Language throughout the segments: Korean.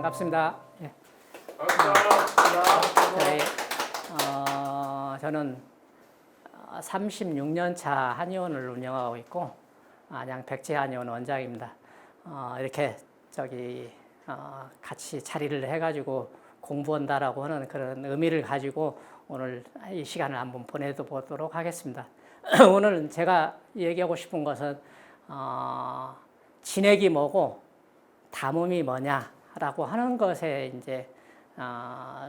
반갑습니다. 예. 저는 36년 차 한의원을 운영하고 있고 안양 백제한의원 원장입니다. 이렇게 같이 자리를 해가지고 공부한다라고 하는 그런 의미를 가지고 오늘 이 시간을 한번 보내보도록 하겠습니다. 오늘 제가 얘기하고 싶은 것은 진액이 뭐고 담음이 뭐냐라고 하는 것에 이제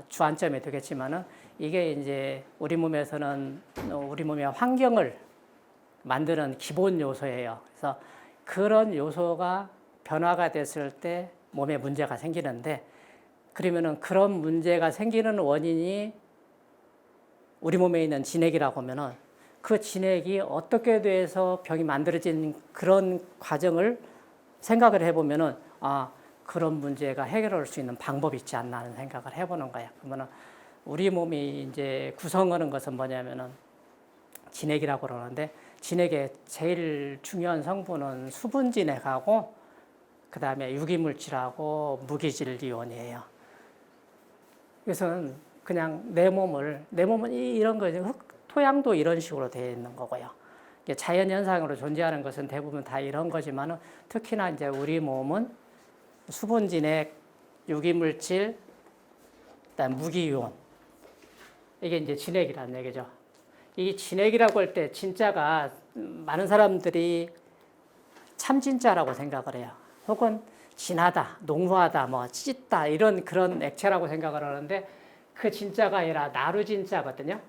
주안점이 되겠지만은 이게 이제 우리 몸에서는 우리 몸의 환경을 만드는 기본 요소예요. 그래서 그런 요소가 변화가 됐을 때 몸에 문제가 생기는데, 그러면은 그런 문제가 생기는 원인이 우리 몸에 있는 진액이라고 하면은 그 진액이 어떻게 돼서 병이 만들어진 그런 과정을 생각을 해보면은 그런 문제가 해결할 수 있는 방법이 있지 않나 하는 생각을 해보는 거예요. 그러면은 우리 몸이 이제 구성하는 것은 뭐냐면은 진액이라고 그러는데, 진액의 제일 중요한 성분은 수분 진액하고 그 다음에 유기물질하고 무기질이온이에요. 그래서 그냥 내 몸은 이런 거죠. 토양도 이런 식으로 되어 있는 거고요. 자연 현상으로 존재하는 것은 대부분 다 이런 거지만은 특히나 이제 우리 몸은 수분 진액, 유기물질, 그다음 무기이온, 이게 이제 진액이라는 얘기죠. 이 진액이라고 할 때 진짜가 많은 사람들이 참진짜라고 생각을 해요. 혹은 진하다, 농후하다, 뭐 찢다 이런 그런 액체라고 생각을 하는데 그 진짜가 아니라 나루진짜거든요.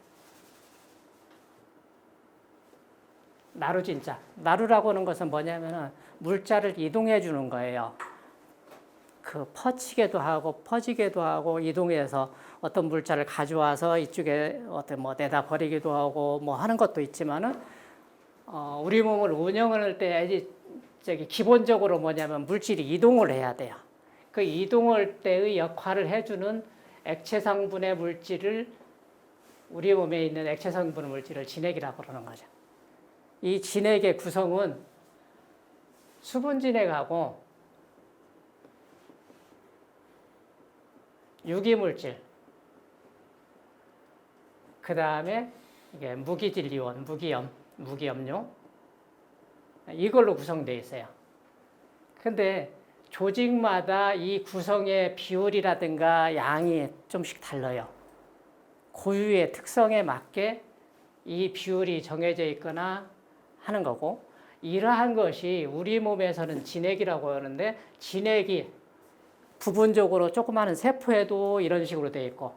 나루진짜. 나루라고 하는 것은 뭐냐면은 물자를 이동해 주는 거예요. 퍼지기도 하고 이동해서 어떤 물자를 가져와서 이쪽에 내다 버리기도 하고 하는 것도 있지만은 우리 몸을 운영할 때 기본적으로 뭐냐면 물질이 이동을 해야 돼요. 그 이동할 때의 역할을 해주는 액체 성분의 물질을, 우리 몸에 있는 액체 성분의 물질을 진액이라고 그러는 거죠. 이 진액의 구성은 수분 진액하고 유기물질, 그 다음에 이게 무기질이온, 무기염료, 이걸로 구성되어 있어요. 근데 조직마다 이 구성의 비율이라든가 양이 좀씩 달라요. 고유의 특성에 맞게 이 비율이 정해져 있거나 하는 거고, 이러한 것이 우리 몸에서는 진액이라고 하는데, 진액이 부분적으로 조그마한 세포에도 이런 식으로 되어 있고,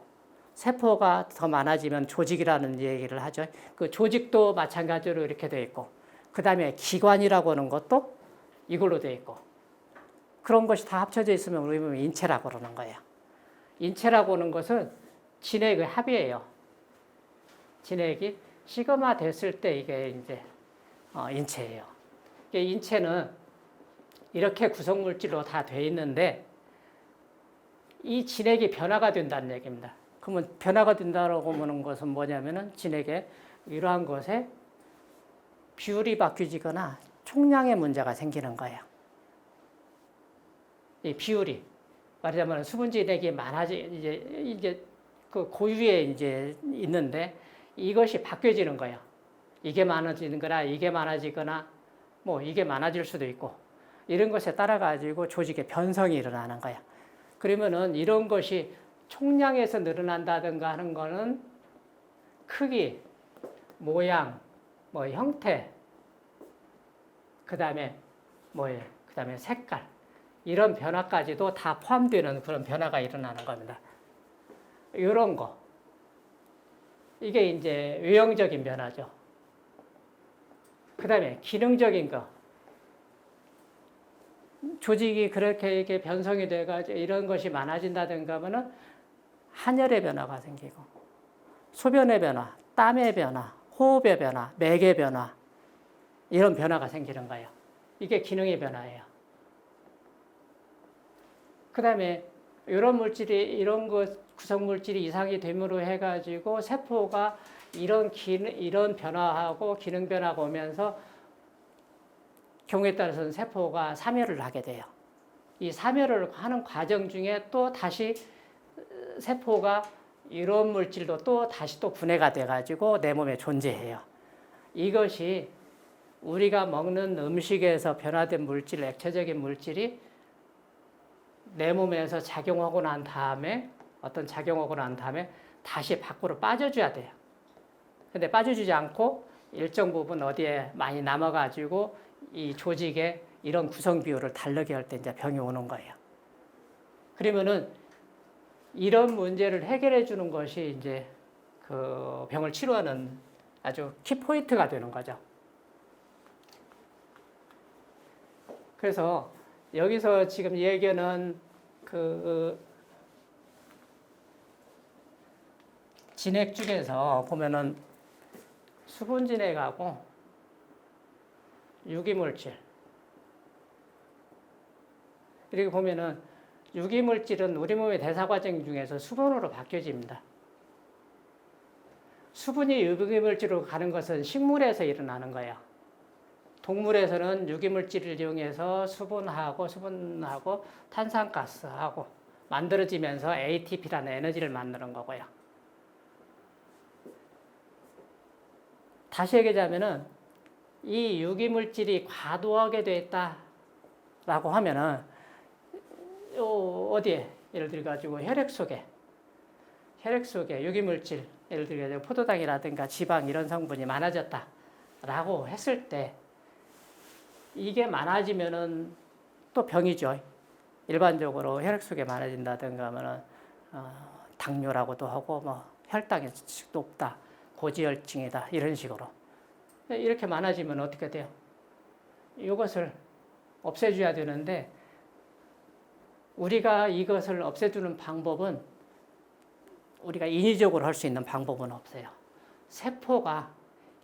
세포가 더 많아지면 조직이라는 얘기를 하죠. 그 조직도 마찬가지로 이렇게 되어 있고, 그 다음에 기관이라고 하는 것도 이걸로 되어 있고, 그런 것이 다 합쳐져 있으면 우리 몸이 인체라고 그러는 거예요. 인체라고 하는 것은 진액의 합이에요. 진액이 시그마 됐을 때 이게 이제 인체예요. 이게 인체는 이렇게 구성물질로 다 되어 있는데, 이 진액이 변화가 된다는 얘기입니다. 그러면 변화가 된다고 하는 것은 뭐냐면은 진액에 이러한 것에 비율이 바뀌거나 총량의 문제가 생기는 거예요. 이 비율이 말하자면 수분 진액이 이제 그 고유에 이제 있는데 이것이 바뀌어지는 거예요. 이게 많아지는 거나 이게 많아지거나 이게 많아질 수도 있고, 이런 것에 따라 가지고 조직의 변성이 일어나는 거예요. 그러면은 이런 것이 총량에서 늘어난다든가 하는 거는 크기, 모양, 형태, 그 다음에 색깔, 이런 변화까지도 다 포함되는 그런 변화가 일어나는 겁니다. 이런 거. 이게 이제 외형적인 변화죠. 그 다음에 기능적인 거. 조직이 그렇게 이렇게 변성이 돼가지고 이런 것이 많아진다든가 하면은 한열의 변화가 생기고, 소변의 변화, 땀의 변화, 호흡의 변화, 맥의 변화, 이런 변화가 생기는 거예요. 이게 기능의 변화예요. 그 다음에 이런 구성물질이 이상이 됨으로 해가지고 세포가 이런 변화하고 기능 변화가 오면서 경우에 따라서는 세포가 사멸을 하게 돼요. 이 사멸을 하는 과정 중에 또 다시 세포가 이런 물질도 또 다시 또 분해가 돼가지고 내 몸에 존재해요. 이것이 우리가 먹는 음식에서 변화된 물질, 액체적인 물질이 내 몸에서 작용하고 난 다음에 어떤 작용하고 난 다음에 다시 밖으로 빠져줘야 돼요. 근데 빠져주지 않고 일정 부분 어디에 많이 남아가지고 이 조직에 이런 구성 비율을 다르게 할 때 이제 병이 오는 거예요. 그러면은 이런 문제를 해결해 주는 것이 이제 그 병을 치료하는 아주 키포인트가 되는 거죠. 그래서 여기서 지금 얘기하는 그 진액 중에서 보면은 수분 진액하고 유기물질. 이렇게 보면은 유기물질은 우리 몸의 대사 과정 중에서 수분으로 바뀌어집니다. 수분이 유기물질로 가는 것은 식물에서 일어나는 거예요. 동물에서는 유기물질을 이용해서 수분하고 탄산가스하고 만들어지면서 ATP라는 에너지를 만드는 거고요. 다시 얘기하자면은 이 유기물질이 과도하게 되어 있다라고 하면은 어디에 예를 들어 가지고 혈액 속에 유기물질 예를 들어 포도당이라든가 지방 이런 성분이 많아졌다라고 했을 때 이게 많아지면은 또 병이죠. 일반적으로 혈액 속에 많아진다든가 하면은 당뇨라고도 하고 뭐 혈당이 높다, 고지혈증이다 이런 식으로 이렇게 많아지면 어떻게 돼요? 이것을 없애줘야 되는데 우리가 이것을 없애주는 방법은 우리가 인위적으로 할 수 있는 방법은 없어요. 세포가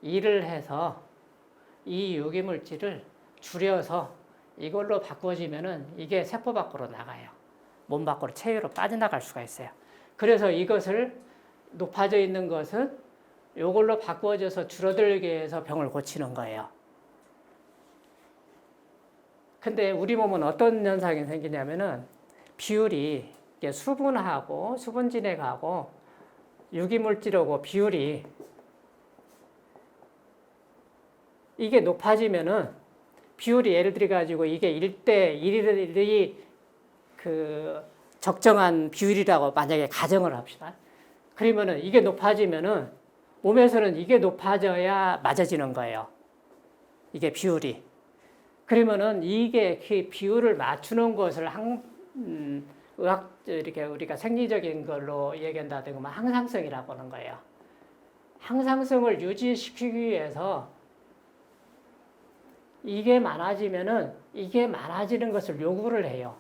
일을 해서 이 유기물질을 줄여서 이걸로 바꿔지면은 이게 세포 밖으로 나가요. 몸 밖으로 체외로 빠져나갈 수가 있어요. 그래서 이것을 높아져 있는 것은 이걸로 바꿔져서 줄어들게 해서 병을 고치는 거예요. 근데 우리 몸은 어떤 현상이 생기냐면은 비율이 수분하고 수분진액하고 유기물질하고 비율이 이게 높아지면은 비율이 예를 들어 가지고 이게 1대 1이 그 적정한 비율이라고 만약에 가정을 합시다. 그러면은 이게 높아지면은 몸에서는 이게 높아져야 맞아지는 거예요. 이게 비율이. 그러면은 이게 그 비율을 맞추는 것을 이렇게 우리가 생리적인 걸로 얘기한다든가 항상성이라고 하는 거예요. 항상성을 유지시키기 위해서 이게 많아지면은 이게 많아지는 것을 요구를 해요.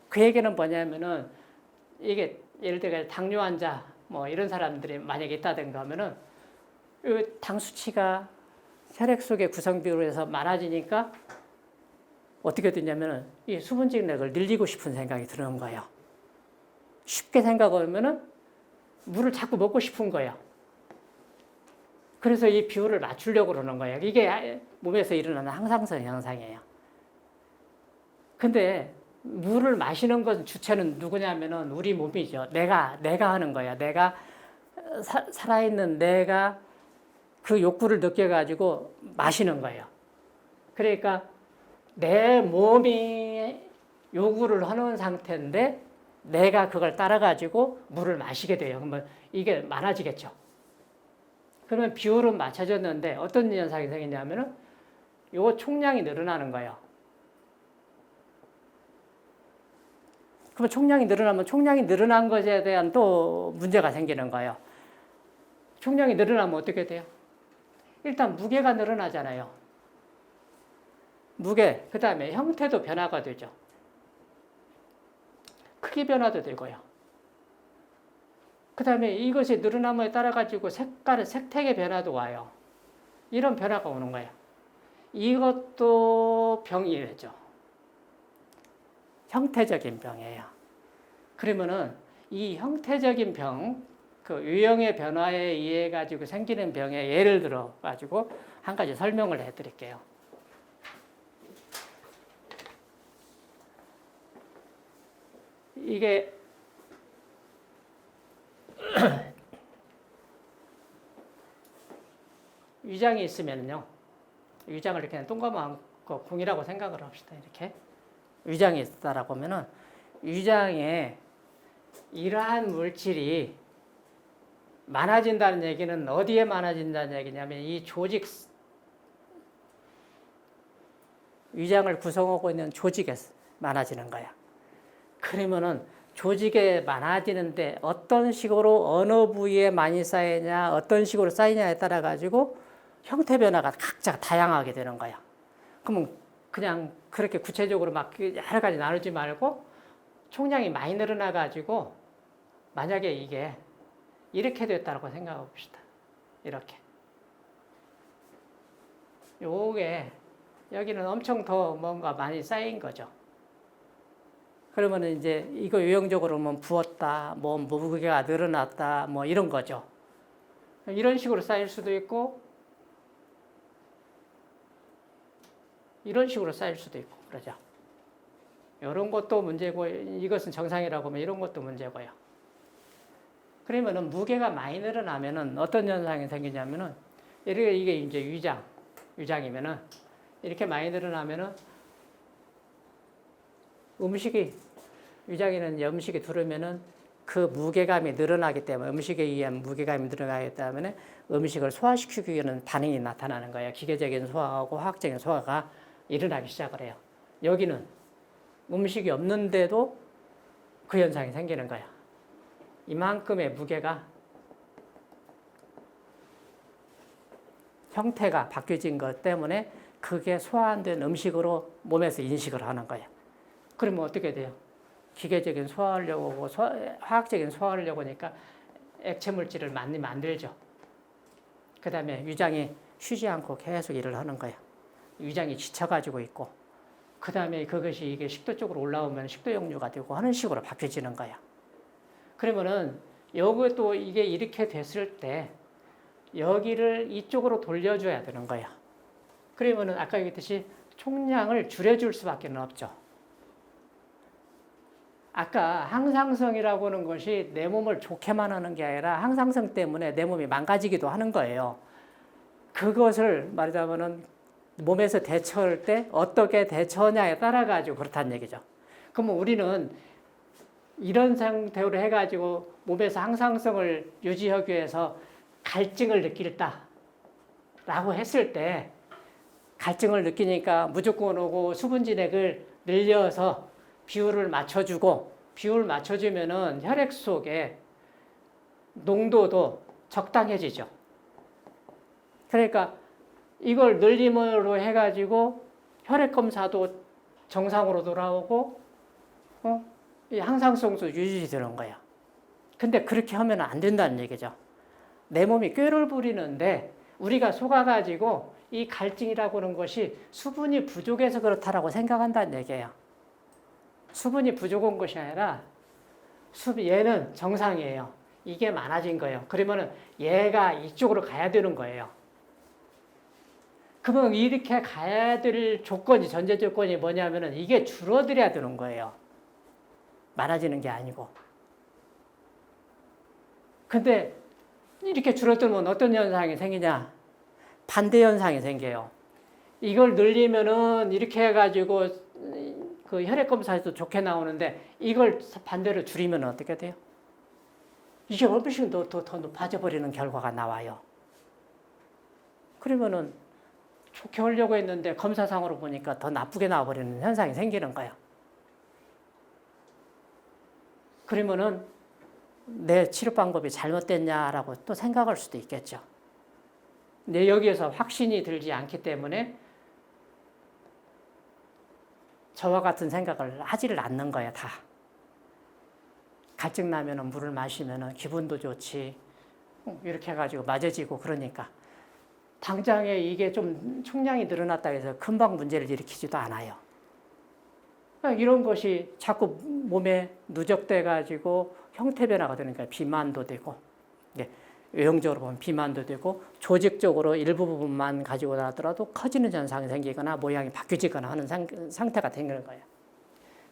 그 얘기는 뭐냐면은 이게 예를 들어 당뇨 환자 뭐 이런 사람들이 만약에 있다든가 하면은 당 수치가 혈액 속의 구성 비율에서 많아지니까 어떻게 되냐면은 이 수분 진액을 늘리고 싶은 생각이 드는 거예요. 쉽게 생각하면은 물을 자꾸 먹고 싶은 거예요. 그래서 이 비율을 맞추려고 그러는 거예요. 이게 몸에서 일어나는 항상성 현상이에요. 근데 물을 마시는 것 주체는 누구냐면은 우리 몸이죠. 내가 하는 거야. 내가 살아있는 내가 그 욕구를 느껴가지고 마시는 거예요. 그러니까 내 몸이 요구를 하는 상태인데 내가 그걸 따라가지고 물을 마시게 돼요. 그러면 이게 많아지겠죠. 그러면 비율은 맞춰졌는데 어떤 현상이 생기냐면은 요 총량이 늘어나는 거예요. 그러면 총량이 늘어나면 총량이 늘어난 것에 대한 또 문제가 생기는 거예요. 총량이 늘어나면 어떻게 돼요? 일단 무게가 늘어나잖아요. 무게, 그 다음에 형태도 변화가 되죠. 크기 변화도 되고요. 그 다음에 이것이 늘어남에 따라 가지고 색택의 변화도 와요. 이런 변화가 오는 거예요. 이것도 병이죠. 형태적인 병이에요. 그러면은 이 형태적인 병, 그 유형의 변화에 의해 가지고 생기는 병의 예를 들어 가지고 한 가지 설명을 해드릴게요. 이게 위장이 있으면요. 위장을 이렇게 동그란 거 궁이라고 생각을 합시다. 이렇게 위장이 있다라고 하면은 위장에 이러한 물질이 많아진다는 얘기는 어디에 많아진다는 얘기냐면 이 조직, 위장을 구성하고 있는 조직에 많아지는 거야. 그러면은 조직에 많아지는데 어떤 식으로 어느 부위에 많이 쌓이냐, 어떤 식으로 쌓이냐에 따라 가지고 형태 변화가 각자 다양하게 되는 거야. 그러면 그냥 그렇게 구체적으로 막 여러 가지 나누지 말고 총량이 많이 늘어나 가지고 만약에 이게 이렇게 됐다고 생각해 봅시다. 이렇게. 요게 여기는 엄청 더 뭔가 많이 쌓인 거죠. 그러면 이제 이거 유형적으로 뭐 부었다, 뭐 무게가 늘어났다, 뭐 이런 거죠. 이런 식으로 쌓일 수도 있고, 이런 식으로 쌓일 수도 있고, 그러죠. 이런 것도 문제고, 이것은 정상이라고 하면 이런 것도 문제고요. 그러면은 무게가 많이 늘어나면은 어떤 현상이 생기냐면은, 이게 이제 위장이면은, 이렇게 많이 늘어나면은 위장에는 음식이 들어오면은 그 무게감이 늘어나기 때문에 음식에 의한 무게감이 늘어나기 때문에 음식을 소화시키기 위한 반응이 나타나는 거예요. 기계적인 소화하고 화학적인 소화가 일어나기 시작을 해요. 여기는 음식이 없는데도 그 현상이 생기는 거예요. 이만큼의 무게가 형태가 바뀌어진 것 때문에 그게 소화 안 된 음식으로 몸에서 인식을 하는 거예요. 그러면 어떻게 돼요? 기계적인 소화하려고 하고 화학적인 소화하려고 하니까 액체 물질을 많이 만들죠. 그 다음에 위장이 쉬지 않고 계속 일을 하는 거예요. 위장이 지쳐가지고 있고, 그 다음에 그것이 이게 식도 쪽으로 올라오면 식도 역류가 되고 하는 식으로 바뀌어지는 거예요. 그러면은 이것도 이게 이렇게 됐을 때 여기를 이쪽으로 돌려줘야 되는 거예요. 그러면은 아까 얘기했듯이 총량을 줄여줄 수밖에 없죠. 아까 항상성이라고 하는 것이 내 몸을 좋게만 하는 게 아니라 항상성 때문에 내 몸이 망가지기도 하는 거예요. 그것을 말하자면은 몸에서 대처할 때 어떻게 대처하냐에 따라 가지고 그렇다는 얘기죠. 그러면 우리는 이런 상태로 해가지고 몸에서 항상성을 유지하기 위해서 갈증을 느끼겠다라고 했을 때 갈증을 느끼니까 무조건 오고 수분 진액을 늘려서 비율을 맞춰주고 비율을 맞춰주면은 혈액 속에 농도도 적당해지죠. 그러니까 이걸 늘림으로 해가지고 혈액 검사도 정상으로 돌아오고 이 항상성도 유지되는 거예요. 근데 그렇게 하면 안 된다는 얘기죠. 내 몸이 꾀를 부리는데 우리가 속아가지고 이 갈증이라고 하는 것이 수분이 부족해서 그렇다라고 생각한다는 얘기예요. 수분이 부족한 것이 아니라 얘는 정상이에요. 이게 많아진 거예요. 그러면은 얘가 이쪽으로 가야 되는 거예요. 그러면 이렇게 가야 될 조건이, 전제 조건이 뭐냐면은 이게 줄어들어야 되는 거예요. 많아지는 게 아니고. 근데 이렇게 줄어들면 어떤 현상이 생기냐? 반대 현상이 생겨요. 이걸 늘리면은 이렇게 해가지고 그 혈액 검사에서 좋게 나오는데 이걸 반대로 줄이면 어떻게 돼요? 이게 훨씬 더 높아져 버리는 결과가 나와요. 그러면은 좋게 하려고 했는데 검사상으로 보니까 더 나쁘게 나와버리는 현상이 생기는 거예요. 그러면은 내 치료 방법이 잘못됐냐라고 또 생각할 수도 있겠죠. 근데 여기에서 확신이 들지 않기 때문에 저와 같은 생각을 하지를 않는 거예요, 다. 갈증 나면은 물을 마시면은 기분도 좋지. 이렇게 해가지고 맞아지고 그러니까. 당장에 이게 좀 총량이 늘어났다 해서 금방 문제를 일으키지도 않아요. 이런 것이 자꾸 몸에 누적돼가지고 형태 변화가 되니까 비만도 되고, 외형적으로 보면 비만도 되고, 조직적으로 일부 부분만 가지고 나더라도 커지는 현상이 생기거나 모양이 바뀌어지거나 하는 상태가 되는 거예요.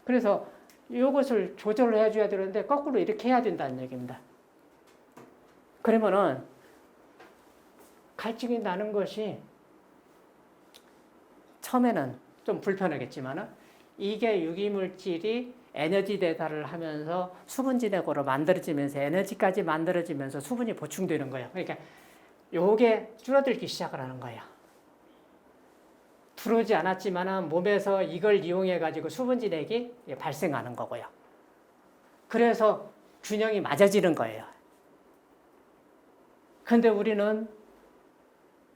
그래서 이것을 조절을 해줘야 되는데 거꾸로 이렇게 해야 된다는 얘기입니다. 그러면은 갈증이 나는 것이 처음에는 좀 불편하겠지만은 이게 유기물질이 에너지 대사를 하면서 수분 진액으로 만들어지면서 에너지까지 만들어지면서 수분이 보충되는 거예요. 그러니까 요게 줄어들기 시작을 하는 거예요. 들어오지 않았지만은 몸에서 이걸 이용해 가지고 수분 진액이 발생하는 거고요. 그래서 균형이 맞아지는 거예요. 근데 우리는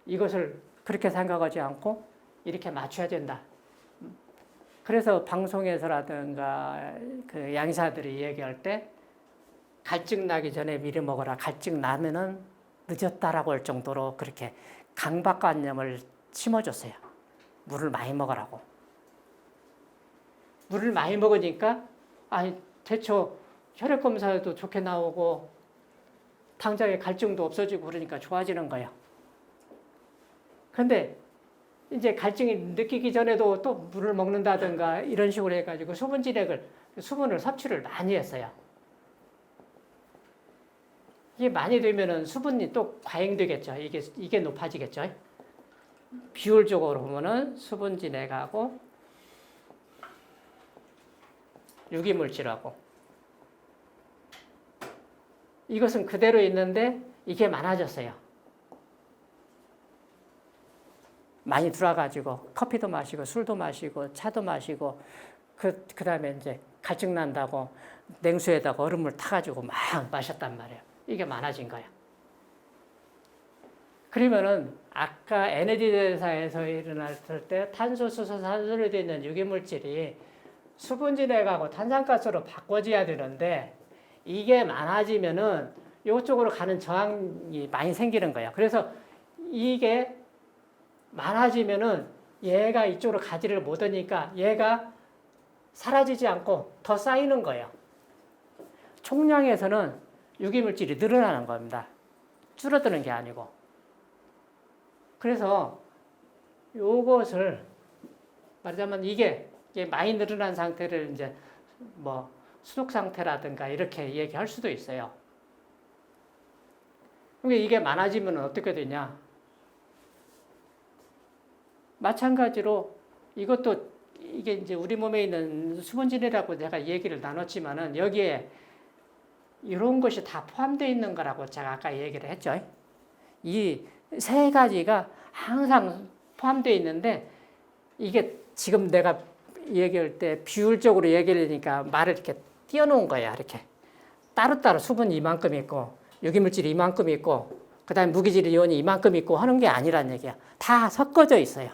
이것을 그렇게 생각하지 않고 이렇게 맞춰야 된다. 그래서 방송에서라든가 그 양사들이 얘기할 때 갈증 나기 전에 미리 먹어라. 갈증 나면은 늦었다라고 할 정도로 그렇게 강박관념을 심어줬어요. 물을 많이 먹으라고. 물을 많이 먹으니까 대초 혈액 검사에도 좋게 나오고 당장에 갈증도 없어지고 그러니까 좋아지는 거예요. 근데 이제 갈증이 느끼기 전에도 또 물을 먹는다든가 이런 식으로 해가지고 수분을 섭취를 많이 했어요. 이게 많이 되면은 수분이 또 과잉되겠죠. 이게 높아지겠죠. 비율적으로 보면은 수분 진액하고 유기물질하고 이것은 그대로 있는데 이게 많아졌어요. 많이 들어가지고 커피도 마시고 술도 마시고 차도 마시고 그다음에 이제 갈증 난다고 냉수에다가 얼음물 타가지고 막 마셨단 말이에요. 이게 많아진 거예요. 그러면은 아까 에너지 대사에서 일어났을 때 탄소, 수소, 산소로 되어 있는 유기물질이 수분 진액하고 탄산가스로 바꿔져야 되는데 이게 많아지면은 이쪽으로 가는 저항이 많이 생기는 거예요. 그래서 이게 많아지면은 얘가 이쪽으로 가지를 못하니까 얘가 사라지지 않고 더 쌓이는 거예요. 총량에서는 유기물질이 늘어나는 겁니다. 줄어드는 게 아니고. 그래서 요것을 말하자면 이게 많이 늘어난 상태를 이제 뭐 수독 상태라든가 이렇게 얘기할 수도 있어요. 그러니까 이게 많아지면 어떻게 되냐? 마찬가지로 이것도 이게 이제 우리 몸에 있는 수분진이라고 제가 얘기를 나눴지만은 여기에 이런 것이 다 포함되어 있는 거라고 제가 아까 얘기를 했죠. 이 세 가지가 항상 포함되어 있는데 이게 지금 내가 얘기할 때 비율적으로 얘기를 하니까 말을 이렇게 띄워놓은 거야. 이렇게 따로따로 수분이 이만큼 있고 유기물질이 이만큼 있고 그다음에 무기질 이온이 이만큼 있고 하는 게 아니란 얘기야. 다 섞어져 있어요.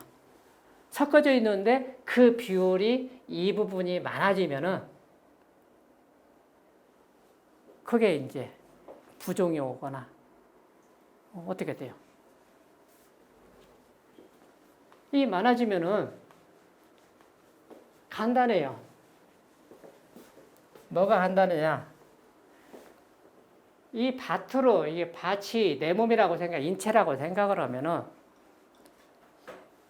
섞어져 있는데 그 비율이 이 부분이 많아지면은 그게 이제 부종이 오거나 어떻게 돼요? 이 많아지면은 간단해요. 뭐가 간단하냐? 이 이게 밭이 내 몸이라고 인체라고 생각을 하면은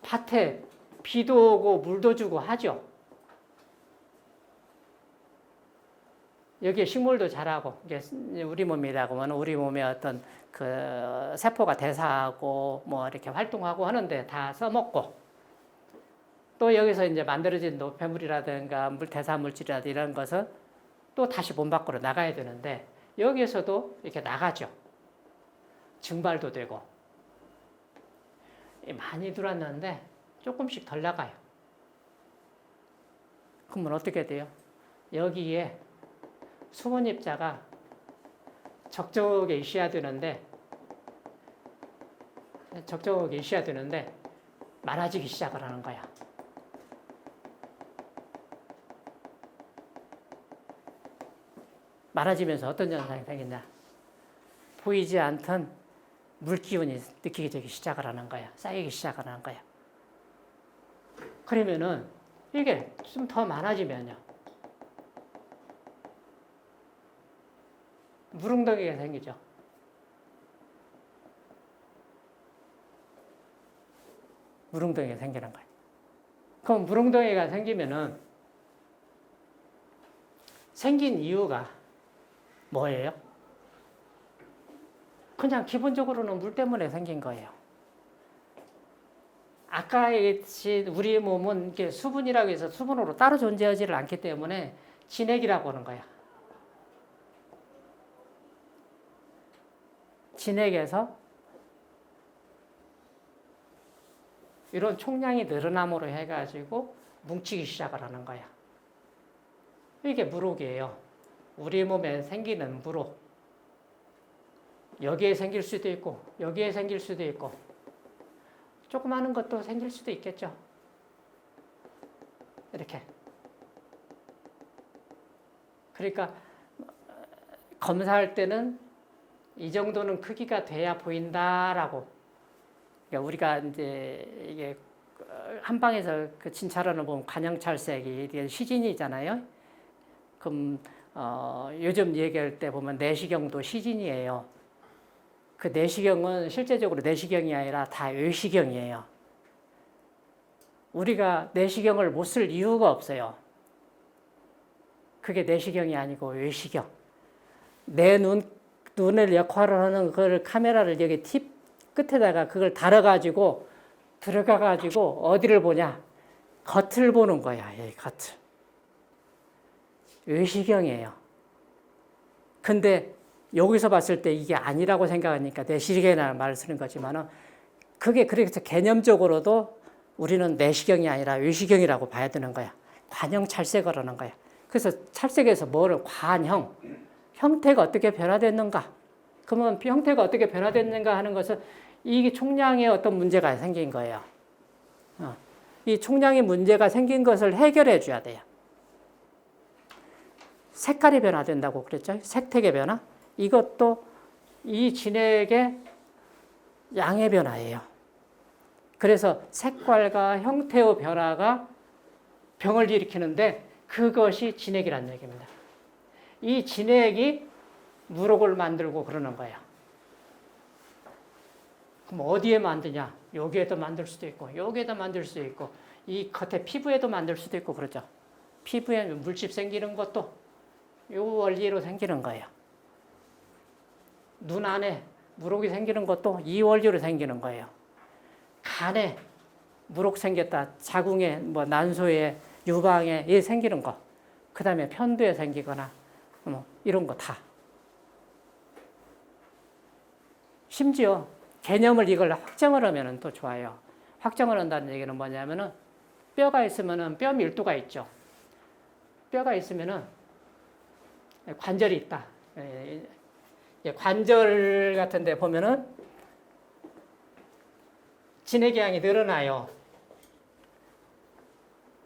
밭에 비도 오고 물도 주고 하죠. 여기에 식물도 자라고, 이게 우리 몸이라고 하면 우리 몸의 어떤 그 세포가 대사하고 뭐 이렇게 활동하고 하는데 다 써먹고 또 여기서 이제 만들어진 노폐물이라든가 대사물질이라든가 이런 것은 또 다시 몸 밖으로 나가야 되는데 여기에서도 이렇게 나가죠. 증발도 되고. 많이 들어왔는데 조금씩 덜 나가요. 그러면 어떻게 돼요? 여기에 수분 입자가 적절하게 있어야 되는데 많아지기 시작을 하는 거야. 많아지면서 어떤 현상이 생기냐? 보이지 않던 물기운이 느끼기 시작을 하는 거야. 쌓이기 시작을 하는 거야. 그러면은 이게 좀 더 많아지면요. 물웅덩이가 생기죠. 물웅덩이가 생기는 거예요. 그럼 물웅덩이가 생기면은 생긴 이유가 뭐예요? 그냥 기본적으로는 물 때문에 생긴 거예요. 아까 얘기했듯이 우리 몸은 이렇게 수분이라고 해서 수분으로 따로 존재하지를 않기 때문에 진액이라고 하는 거야. 진액에서 이런 총량이 늘어남으로 해가지고 뭉치기 시작을 하는 거야. 이게 물혹이에요. 우리 몸에 생기는 물혹. 여기에 생길 수도 있고 여기에 생길 수도 있고 조그마한 것도 생길 수도 있겠죠. 이렇게. 그러니까 검사할 때는 이 정도는 크기가 돼야 보인다라고. 그러니까 우리가 이제 이게 한방에서 그 진찰원을 보면 관형찰색이 시진이잖아요. 그럼 요즘 얘기할 때 보면 내시경도 시진이에요. 그 내시경은 실제적으로 내시경이 아니라 다 외시경이에요. 우리가 내시경을 못 쓸 이유가 없어요. 그게 내시경이 아니고 외시경. 내 눈을 역할을 하는 그걸 카메라를 여기 팁 끝에다가 그걸 달아가지고 들어가가지고 어디를 보냐? 겉을 보는 거야. 이 겉을. 외시경이에요. 근데 여기서 봤을 때 이게 아니라고 생각하니까 내시경이라는 말을 쓰는 거지만은 그게 그래서 개념적으로도 우리는 내시경이 아니라 외시경이라고 봐야 되는 거야. 관형 찰색을 하는 거야. 그래서 찰색에서 뭐를 관형, 형태가 어떻게 변화됐는가? 그러면 형태가 어떻게 변화됐는가 하는 것은 이게 총량에 어떤 문제가 생긴 거예요. 이 총량의 문제가 생긴 것을 해결해 줘야 돼요. 색깔이 변화된다고 그랬죠? 색택의 변화. 이것도 이 진액의 양의 변화예요. 그래서 색깔과 형태의 변화가 병을 일으키는데 그것이 진액이라는 얘기입니다. 이 진액이 물혹을 만들고 그러는 거예요. 그럼 어디에 만드냐? 여기에도 만들 수도 있고 여기에도 만들 수도 있고 이 겉에 피부에도 만들 수도 있고 그러죠. 피부에 물집 생기는 것도 이 원리로 생기는 거예요. 눈 안에 물혹이 생기는 것도 이 원리로 생기는 거예요. 간에 물혹 생겼다. 자궁에 뭐 난소에 유방에 생기는 거. 그 다음에 편두에 생기거나 뭐 이런 거 다. 심지어 개념을 이걸 확정을 하면 또 좋아요. 확정을 한다는 얘기는 뭐냐면은 뼈가 있으면은 뼈 밀도가 있죠. 뼈가 있으면은 관절이 있다. 관절 같은 데 보면은 진액의 양이 늘어나요.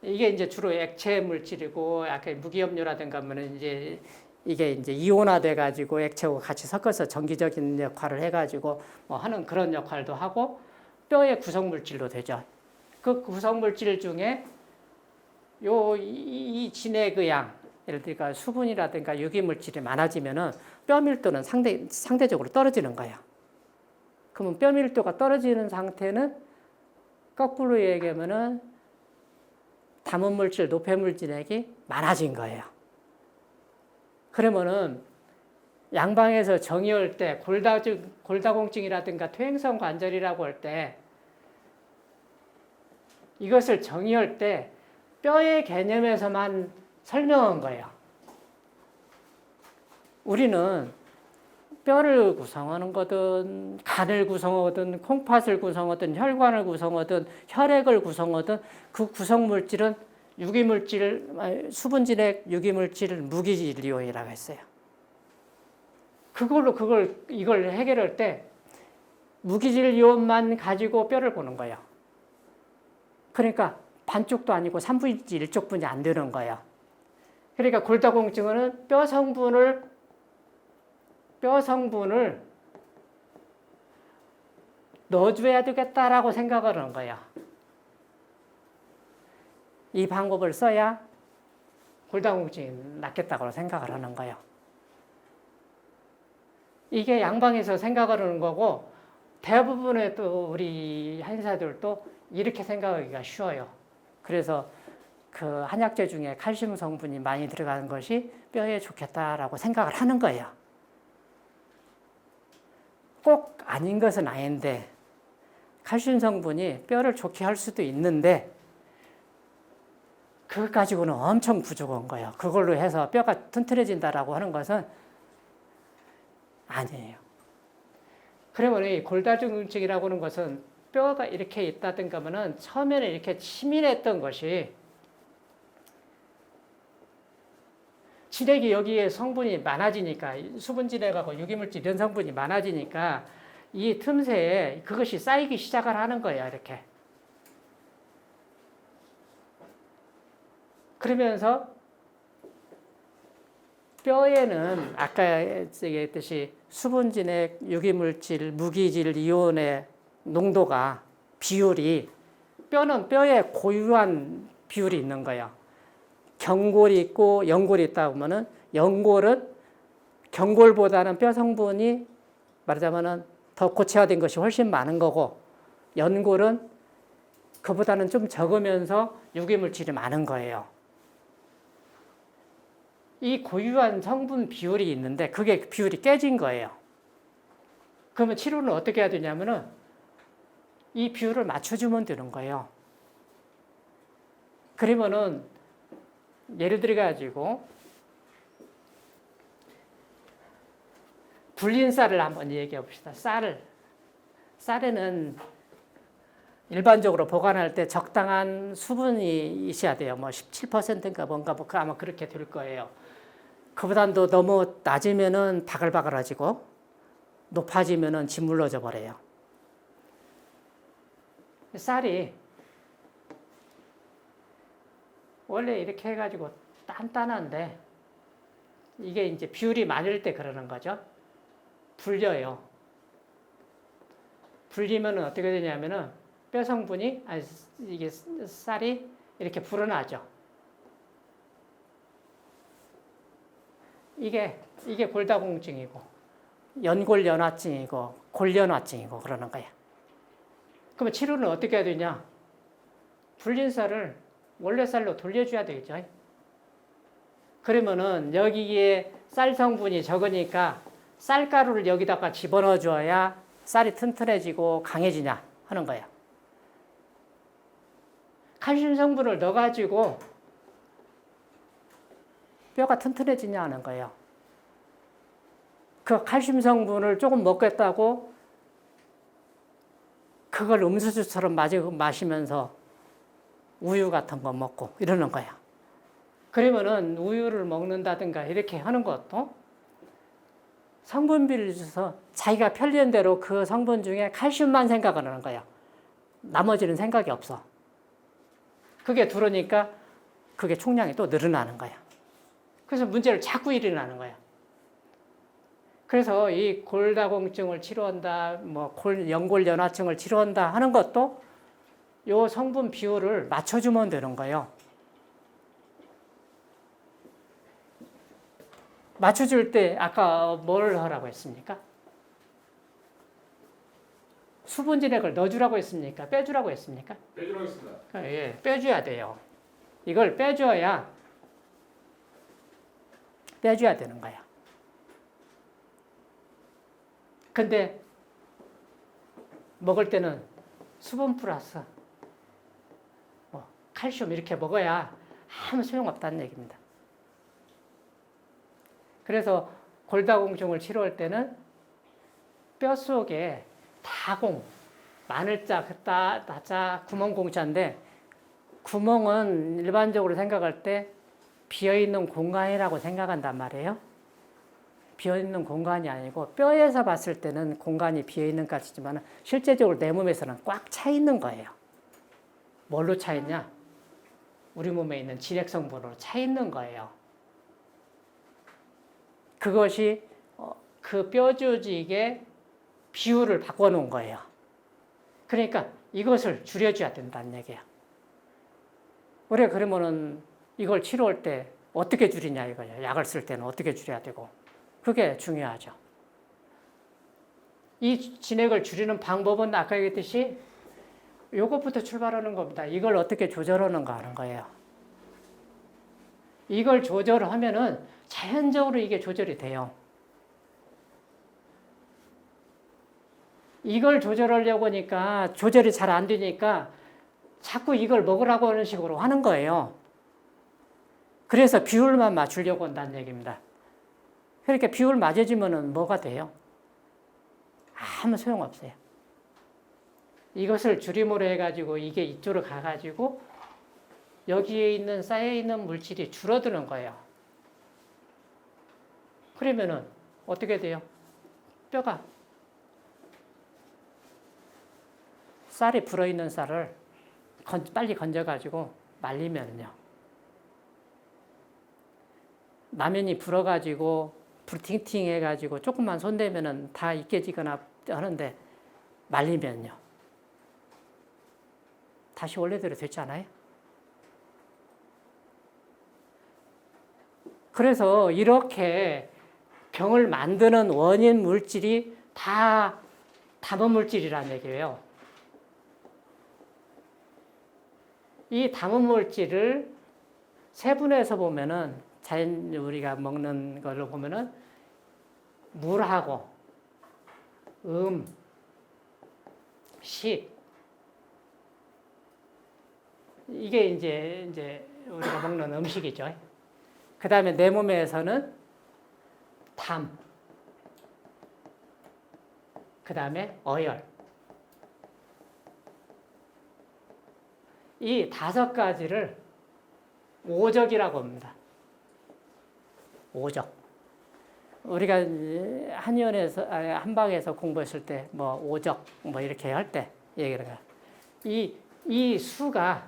이게 이제 주로 액체 물질이고 아까 무기염료라든가 하면은 이제 이게 이제 이온화돼 가지고 액체하고 같이 섞어서 전기적인 역할을 해 가지고 뭐 하는 그런 역할도 하고 뼈의 구성 물질도 되죠. 그 구성 물질 중에 이 진액의 양, 예를 들어 수분이라든가 유기 물질이 많아지면은 뼈 밀도는 상대적으로 떨어지는 거야. 그러면 뼈 밀도가 떨어지는 상태는 거꾸로 얘기하면은 담은 물질, 노폐물 진액이 많아진 거예요. 그러면은 양방에서 정의할 때 골다공증이라든가 퇴행성 관절이라고 할 때 이것을 정의할 때 뼈의 개념에서만 설명한 거예요. 우리는 뼈를 구성하는 거든 간을 구성하든 콩팥을 구성하든 혈관을 구성하든 혈액을 구성하든 그 구성 물질은 유기물질, 수분진액 유기물질 무기질이온이라고 했어요. 이걸 해결할 때 무기질 이온만 가지고 뼈를 보는 거예요. 그러니까 반쪽도 아니고 3분의 1쪽분이 안 되는 거예요. 그러니까 골다공증은 뼈 성분을 넣어줘야 되겠다라고 생각을 하는 거예요. 이 방법을 써야 골다공증이 낫겠다고 생각을 하는 거예요. 이게 양방에서 생각을 하는 거고 대부분의 또 우리 한의사들도 이렇게 생각하기가 쉬워요. 그래서 그 한약재 중에 칼슘 성분이 많이 들어가는 것이 뼈에 좋겠다라고 생각을 하는 거예요. 꼭 아닌 것은 아닌데 칼슘 성분이 뼈를 좋게 할 수도 있는데 그것 가지고는 엄청 부족한 거예요. 그걸로 해서 뼈가 튼튼해진다라고 하는 것은 아니에요. 그러면 이 골다공증이라고 하는 것은 뼈가 이렇게 있다든가 하면은 처음에는 이렇게 치밀했던 것이 진액이 여기에 성분이 많아지니까 수분 진액하고 유기물질 이런 성분이 많아지니까 이 틈새에 그것이 쌓이기 시작을 하는 거예요. 이렇게. 그러면서 뼈에는 아까 얘기했듯이 수분 진액, 유기물질, 무기질, 이온의 농도가 비율이 뼈는 뼈에 고유한 비율이 있는 거예요. 경골이 있고 연골이 있다 보면은 연골은 경골보다는 뼈 성분이 말하자면은 더 고체화된 것이 훨씬 많은 거고 연골은 그보다는 좀 적으면서 유기물질이 많은 거예요. 이 고유한 성분 비율이 있는데 그게 비율이 깨진 거예요. 그러면 치료는 어떻게 해야 되냐면은 이 비율을 맞춰주면 되는 거예요. 그러면은 예를 들어 가지고 불린 쌀을 한번 얘기해 봅시다. 쌀에는 일반적으로 보관할 때 적당한 수분이 있어야 돼요. 뭐 17%인가 뭔가 뭐 아마 그렇게 될 거예요. 그보다도 너무 낮으면은 바글바글해지고 높아지면은 짓물러져 버려요. 쌀이 원래 이렇게 해가지고 단단한데 이게 이제 비율이 많을 때 그러는 거죠. 불려요. 불리면은 어떻게 되냐면은 뼈 성분이 이게 쌀이 이렇게 불어나죠. 이게 골다공증이고 연골연화증이고 골연화증이고 그러는 거야. 그러면 치료는 어떻게 해야 되냐? 불린 쌀을 원래 쌀로 돌려줘야 되겠죠. 그러면은 여기에 쌀 성분이 적으니까 쌀가루를 여기다가 집어넣어 줘야 쌀이 튼튼해지고 강해지냐 하는 거야. 칼슘 성분을 넣어가지고 뼈가 튼튼해지냐 하는 거예요. 그 칼슘 성분을 조금 먹겠다고 그걸 음수수처럼 마시면서 우유 같은 거 먹고 이러는 거야. 그러면은 우유를 먹는다든가 이렇게 하는 것도 성분비를 줘서 자기가 편리한 대로 그 성분 중에 칼슘만 생각을 하는 거야. 나머지는 생각이 없어. 그게 들어오니까 그게 총량이 또 늘어나는 거야. 그래서 문제를 자꾸 일어나는 거야. 그래서 이 골다공증을 치료한다, 뭐 연골연화증을 치료한다 하는 것도 요 성분 비율을 맞춰주면 되는 거예요. 맞춰줄 때 아까 뭘 하라고 했습니까? 수분 진액을 넣어주라고 했습니까? 빼주라고 했습니까? 빼주라고 했습니다. 예, 빼줘야 돼요. 이걸 빼줘야 되는 거야. 근데 먹을 때는 수분 플러스 뭐 칼슘 이렇게 먹어야 아무 소용없다는 얘기입니다. 그래서 골다공증을 치료할 때는 뼛속에 다공, 마늘자, 나자, 구멍공자인데 구멍은 일반적으로 생각할 때 비어있는 공간이라고 생각한단 말이에요. 비어있는 공간이 아니고 뼈에서 봤을 때는 공간이 비어있는 것 같지만 실제적으로 내 몸에서는 꽉 차 있는 거예요. 뭘로 차 있냐? 우리 몸에 있는 진액 성분으로 차 있는 거예요. 그것이 그 뼈 조직의 비율을 바꿔놓은 거예요. 그러니까 이것을 줄여줘야 된다는 얘기야. 우리가 그러면은 이걸 치료할 때 어떻게 줄이냐 이거예요. 약을 쓸 때는 어떻게 줄여야 되고. 그게 중요하죠. 이 진액을 줄이는 방법은 아까 얘기했듯이 이것부터 출발하는 겁니다. 이걸 어떻게 조절하는가 하는 거예요. 이걸 조절하면은 자연적으로 이게 조절이 돼요. 이걸 조절하려고 하니까 조절이 잘 안 되니까 자꾸 이걸 먹으라고 하는 식으로 하는 거예요. 그래서 비율만 맞추려고 한다는 얘기입니다. 그러니까 비율 맞아지면은 뭐가 돼요? 아무 소용없어요. 이것을 줄임으로 해가지고 이게 이쪽으로 가가지고 여기에 있는 쌓여있는 물질이 줄어드는 거예요. 그러면은 어떻게 돼요? 뼈가 쌀이 불어있는 쌀을 빨리 건져가지고 말리면요. 라면이 불어가지고 불 팅팅 해가지고 조금만 손대면은 다 익혀지거나 하는데 말리면요. 다시 원래대로 됐잖아요. 그래서 이렇게 병을 만드는 원인 물질이 다 담은 물질이라는 얘기예요. 이 담은 물질을 세분해서 보면은 자연 우리가 먹는 걸로 보면은 물하고 식 이게 이제 우리가 먹는 음식이죠. 그 다음에 내 몸에서는 담, 그 다음에 어열. 이 5가지를 오적이라고 합니다. 오적. 우리가 한의원에서, 한방에서 공부했을 때, 뭐, 오적, 뭐, 이렇게 할 때 얘기를 해요. 이 수가,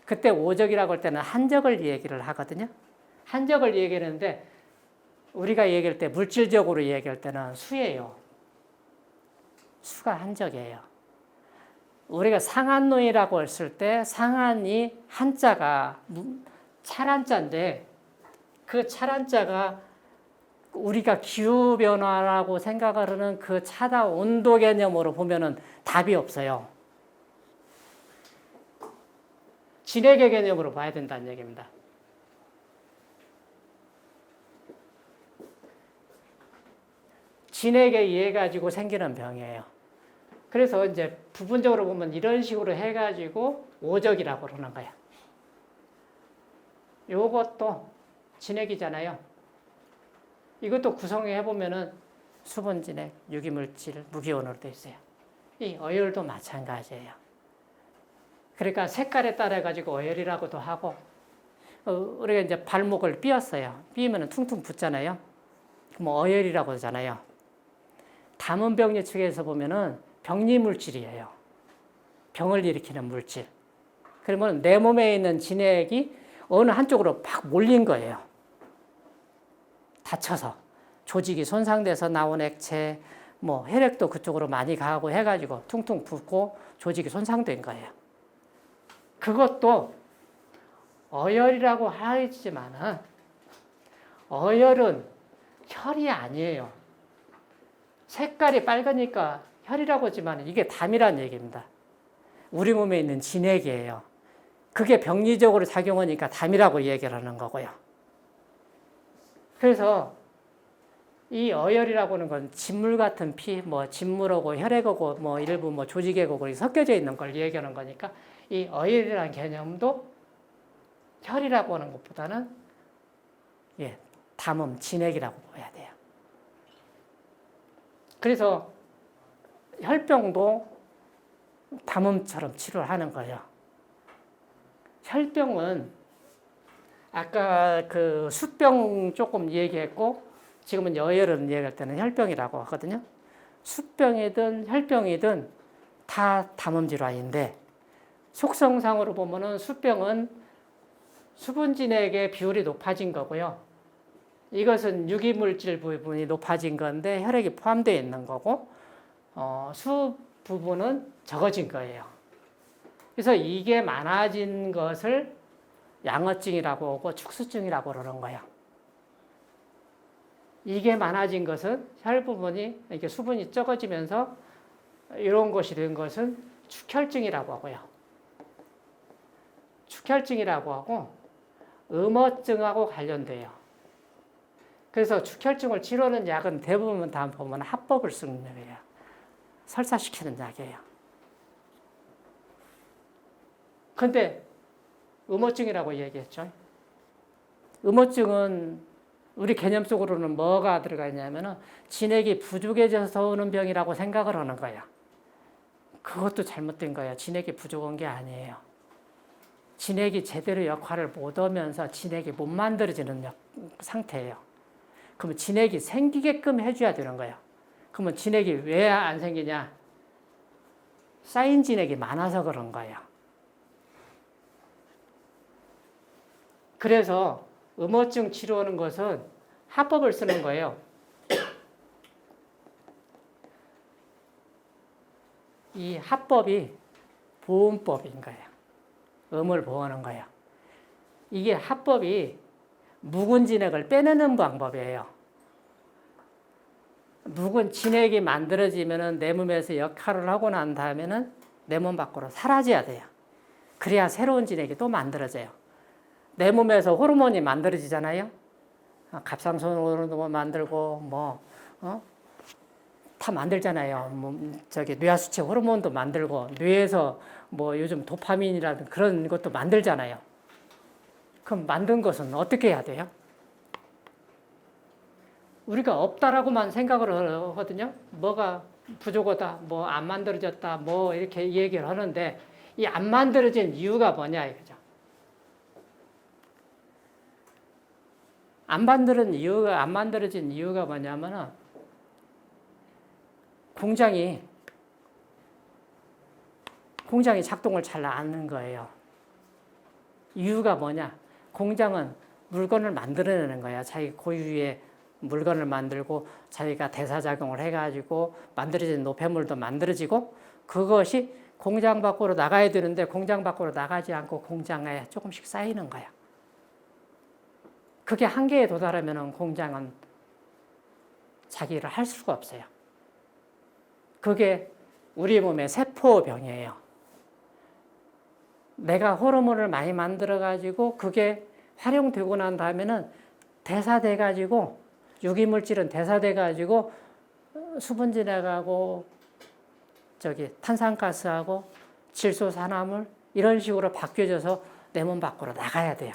그때 오적이라고 할 때는 한적을 얘기를 하거든요. 한적을 얘기하는데, 우리가 얘기할 때, 물질적으로 얘기할 때는 수예요. 수가 한적이에요. 우리가 상한노이라고 했을 때, 상한이 한자가 찰한자인데, 그 찰한자가 우리가 기후변화라고 생각을 하는 그 차다 온도 개념으로 보면은 답이 없어요. 진액의 개념으로 봐야 된다는 얘기입니다. 진액에 의해 가지고 생기는 병이에요. 그래서 이제 부분적으로 보면 이런 식으로 해가지고 오적이라고 그러는 거야. 요것도 진액이잖아요. 이것도 구성해 보면은 수분 진액, 유기물질, 무기온으로 되어 있어요. 이 어열도 마찬가지예요. 그러니까 색깔에 따라 가지고 어열이라고도 하고, 우리가 이제 발목을 삐었어요. 삐면은 퉁퉁 붓잖아요. 그럼 어열이라고 하잖아요. 담은병리 측에서 보면은 병리 물질이에요. 병을 일으키는 물질. 그러면 내 몸에 있는 진액이 어느 한쪽으로 팍 몰린 거예요. 다쳐서. 조직이 손상돼서 나온 액체, 뭐 혈액도 그쪽으로 많이 가고 해가지고 퉁퉁 붓고 조직이 손상된 거예요. 그것도 어열이라고 하지만은 어열은 혈이 아니에요. 색깔이 빨가니까 혈이라고 하지만 이게 담이라는 얘기입니다. 우리 몸에 있는 진액이에요. 그게 병리적으로 작용하니까 담이라고 얘기를 하는 거고요. 그래서 이 어열이라고 하는 건 진물 같은 피, 뭐 진물하고 혈액하고 뭐 일부 뭐 조직액하고 섞여져 있는 걸 얘기하는 거니까 이 어열이라는 개념도 혈이라고 하는 것보다는 담음, 진액이라고 봐야 돼요. 그래서 혈병도 담음처럼 치료를 하는 거예요. 혈병은 아까 그 수병 조금 얘기했고 지금은 어열은 얘기할 때는 혈병이라고 하거든요. 수병이든 혈병이든 다 담음 질환인데 속성상으로 보면은 수병은 수분 진액의 비율이 높아진 거고요. 이것은 유기물질 부분이 높아진 건데 혈액이 포함되어 있는 거고 수 부분은 적어진 거예요. 그래서 이게 많아진 것을 양어증이라고 하고 축수증이라고 그러는 거예요. 이게 많아진 것은 혈 부분이 이렇게 수분이 적어지면서 이런 것이 된 것은 축혈증이라고 하고요. 축혈증이라고 하고 음어증하고 관련돼요. 그래서 축혈증을 치료하는 약은 대부분 다 보면 합법을 쓰는 약이에요. 설사시키는 약이에요. 근데 음어증이라고 얘기했죠. 음어증은 우리 개념 속으로는 뭐가 들어가 있냐면은 진액이 부족해져서 오는 병이라고 생각을 하는 거야. 그것도 잘못된 거야. 진액이 부족한 게 아니에요. 진액이 제대로 역할을 못 하면서 진액이 못 만들어지는 상태예요. 그러면 진액이 생기게끔 해줘야 되는 거예요. 그러면 진액이 왜 안 생기냐? 쌓인 진액이 많아서 그런 거예요. 그래서 음어증 치료하는 것은 합법을 쓰는 거예요. 이 합법이 보온법인 거예요. 음을 보호하는 거예요. 이게 합법이 묵은 진액을 빼내는 방법이에요. 묵은 진액이 만들어지면은 내 몸에서 역할을 하고 난 다음에는 내 몸 밖으로 사라져야 돼요. 그래야 새로운 진액이 또 만들어져요. 내 몸에서 호르몬이 만들어지잖아요. 갑상선 호르몬 만들고 다 만들잖아요. 뇌하수체 호르몬도 만들고 뇌에서 요즘 도파민이라든 그런 것도 만들잖아요. 그럼 만든 것은 어떻게 해야 돼요? 우리가 없다라고만 생각을 하거든요. 뭐가 부족하다, 안 만들어졌다, 이렇게 얘기를 하는데 이 안 만들어진 이유가 뭐냐 이거죠. 안 만들어진 이유가 뭐냐면은 공장이 작동을 잘 안 하는 거예요. 이유가 뭐냐? 공장은 물건을 만들어내는 거야. 자기 고유의 물건을 만들고 자기가 대사작용을 해가지고 만들어진 노폐물도 만들어지고 그것이 공장 밖으로 나가야 되는데 공장 밖으로 나가지 않고 공장에 조금씩 쌓이는 거야. 그게 한계에 도달하면 공장은 자기를 할 수가 없어요. 그게 우리 몸의 세포병이에요. 내가 호르몬을 많이 만들어가지고 그게 활용되고 난 다음에는 대사돼가지고 유기물질은 대사돼가지고 수분 지나가고 탄산가스하고 질소산화물 이런 식으로 바뀌어져서 내 몸 밖으로 나가야 돼요.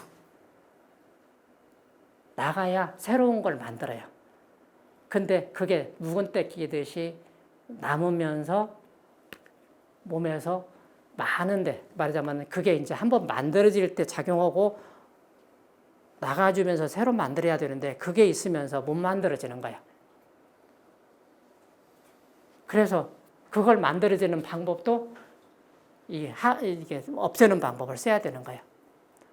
나가야 새로운 걸 만들어요. 근데 그게 묵은 때 끼듯이 남으면서 몸에서 많은데 말하자면 그게 이제 한번 만들어질 때 작용하고 나가주면서 새로 만들어야 되는데 그게 있으면서 못 만들어지는 거야. 그래서 그걸 만들어지는 방법도 이게 없애는 방법을 써야 되는 거야.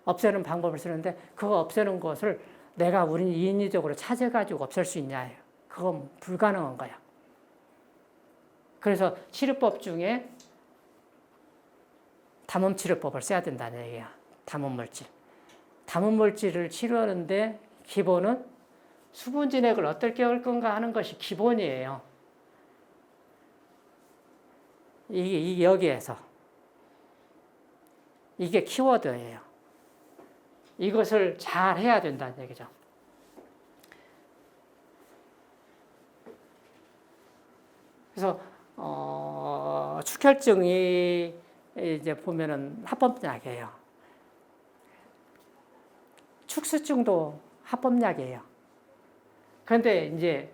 없애는 방법을 쓰는데 그거 없애는 것을 내가 우리 인위적으로 찾아가지고 없앨 수 있냐? 그건 불가능한 거야. 그래서 치료법 중에 담음치료법을 써야 된다는 얘기야. 담음물질. 담음물질을 치료하는데 기본은 수분진액을 어떻게 할 건가 하는 것이 기본이에요. 이게 여기에서. 이게 키워드예요. 이것을 잘 해야 된다는 얘기죠. 그래서 축혈증이 이제 보면은 합법약이에요. 축수증도 합법약이에요. 그런데 이제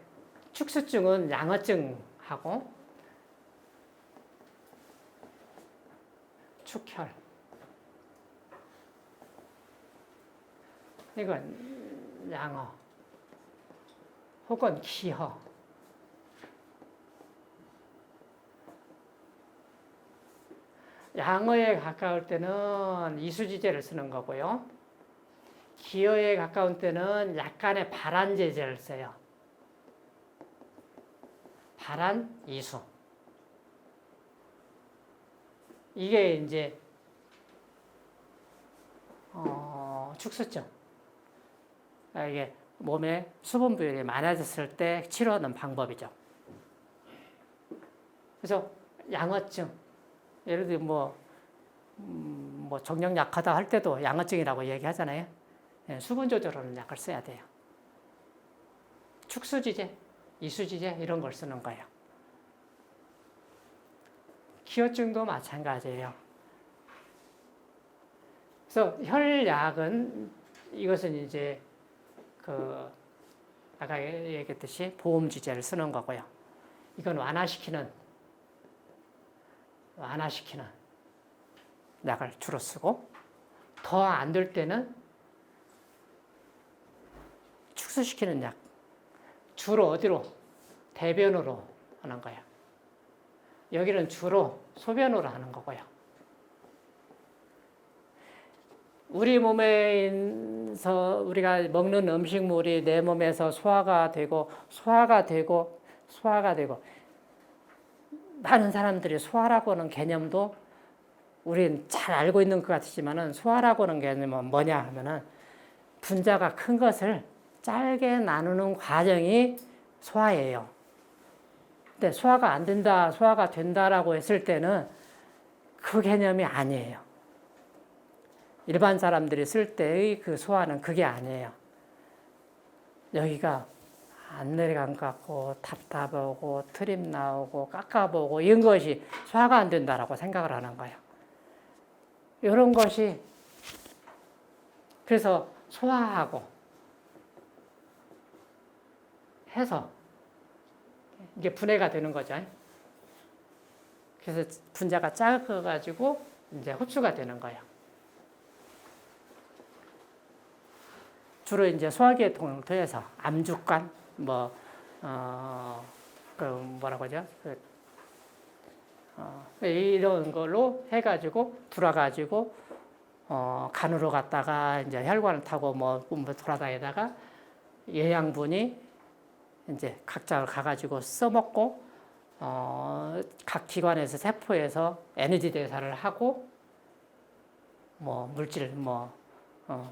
축수증은 양어증하고 축혈 이건 양어 혹은 기허 양어에 가까울 때는 이수지제를 쓰는 거고요. 기허에 가까운 때는 약간의 발안제제를 써요. 발안, 이수. 이게 이제 축수증. 이게 몸에 수분 비율이 많아졌을 때 치료하는 방법이죠. 그래서 양어증, 예를 들어 정력 약하다 할 때도 양어증이라고 얘기하잖아요. 수분 조절하는 약을 써야 돼요. 축수지제, 이수지제 이런 걸 쓰는 거예요. 기혈증도 마찬가지예요. 그래서 혈약은 이것은 이제 아까 얘기했듯이 보험주제를 쓰는 거고요. 이건 완화시키는 약을 주로 쓰고, 더 안 될 때는 축소시키는 약, 주로 어디로? 대변으로 하는 거예요. 여기는 주로 소변으로 하는 거고요. 우리 몸에서 우리가 먹는 음식물이 내 몸에서 소화가 되고 많은 사람들이 소화라고 하는 개념도 우린 잘 알고 있는 것 같지만은, 소화라고 하는 개념은 뭐냐 하면은 분자가 큰 것을 짧게 나누는 과정이 소화예요. 근데 소화가 안 된다, 소화가 된다라고 했을 때는 그 개념이 아니에요. 일반 사람들이 쓸 때의 그 소화는 그게 아니에요. 여기가 안 내려간 것 같고 답답하고 트림 나오고 깎아보고 이런 것이 소화가 안 된다라고 생각을 하는 거예요. 이런 것이 그래서 소화하고 해서 이게 분해가 되는 거죠. 그래서 분자가 작아가지고 이제 흡수가 되는 거예요. 주로 이제 소화계통을 통해서 암주간, 이런 걸로 해가지고 돌아가지고 간으로 갔다가 이제 혈관을 타고 돌아다니다가 영양분이 이제 각자 가가지고 써먹고 각 기관에서 세포에서 에너지 대사를 하고 물질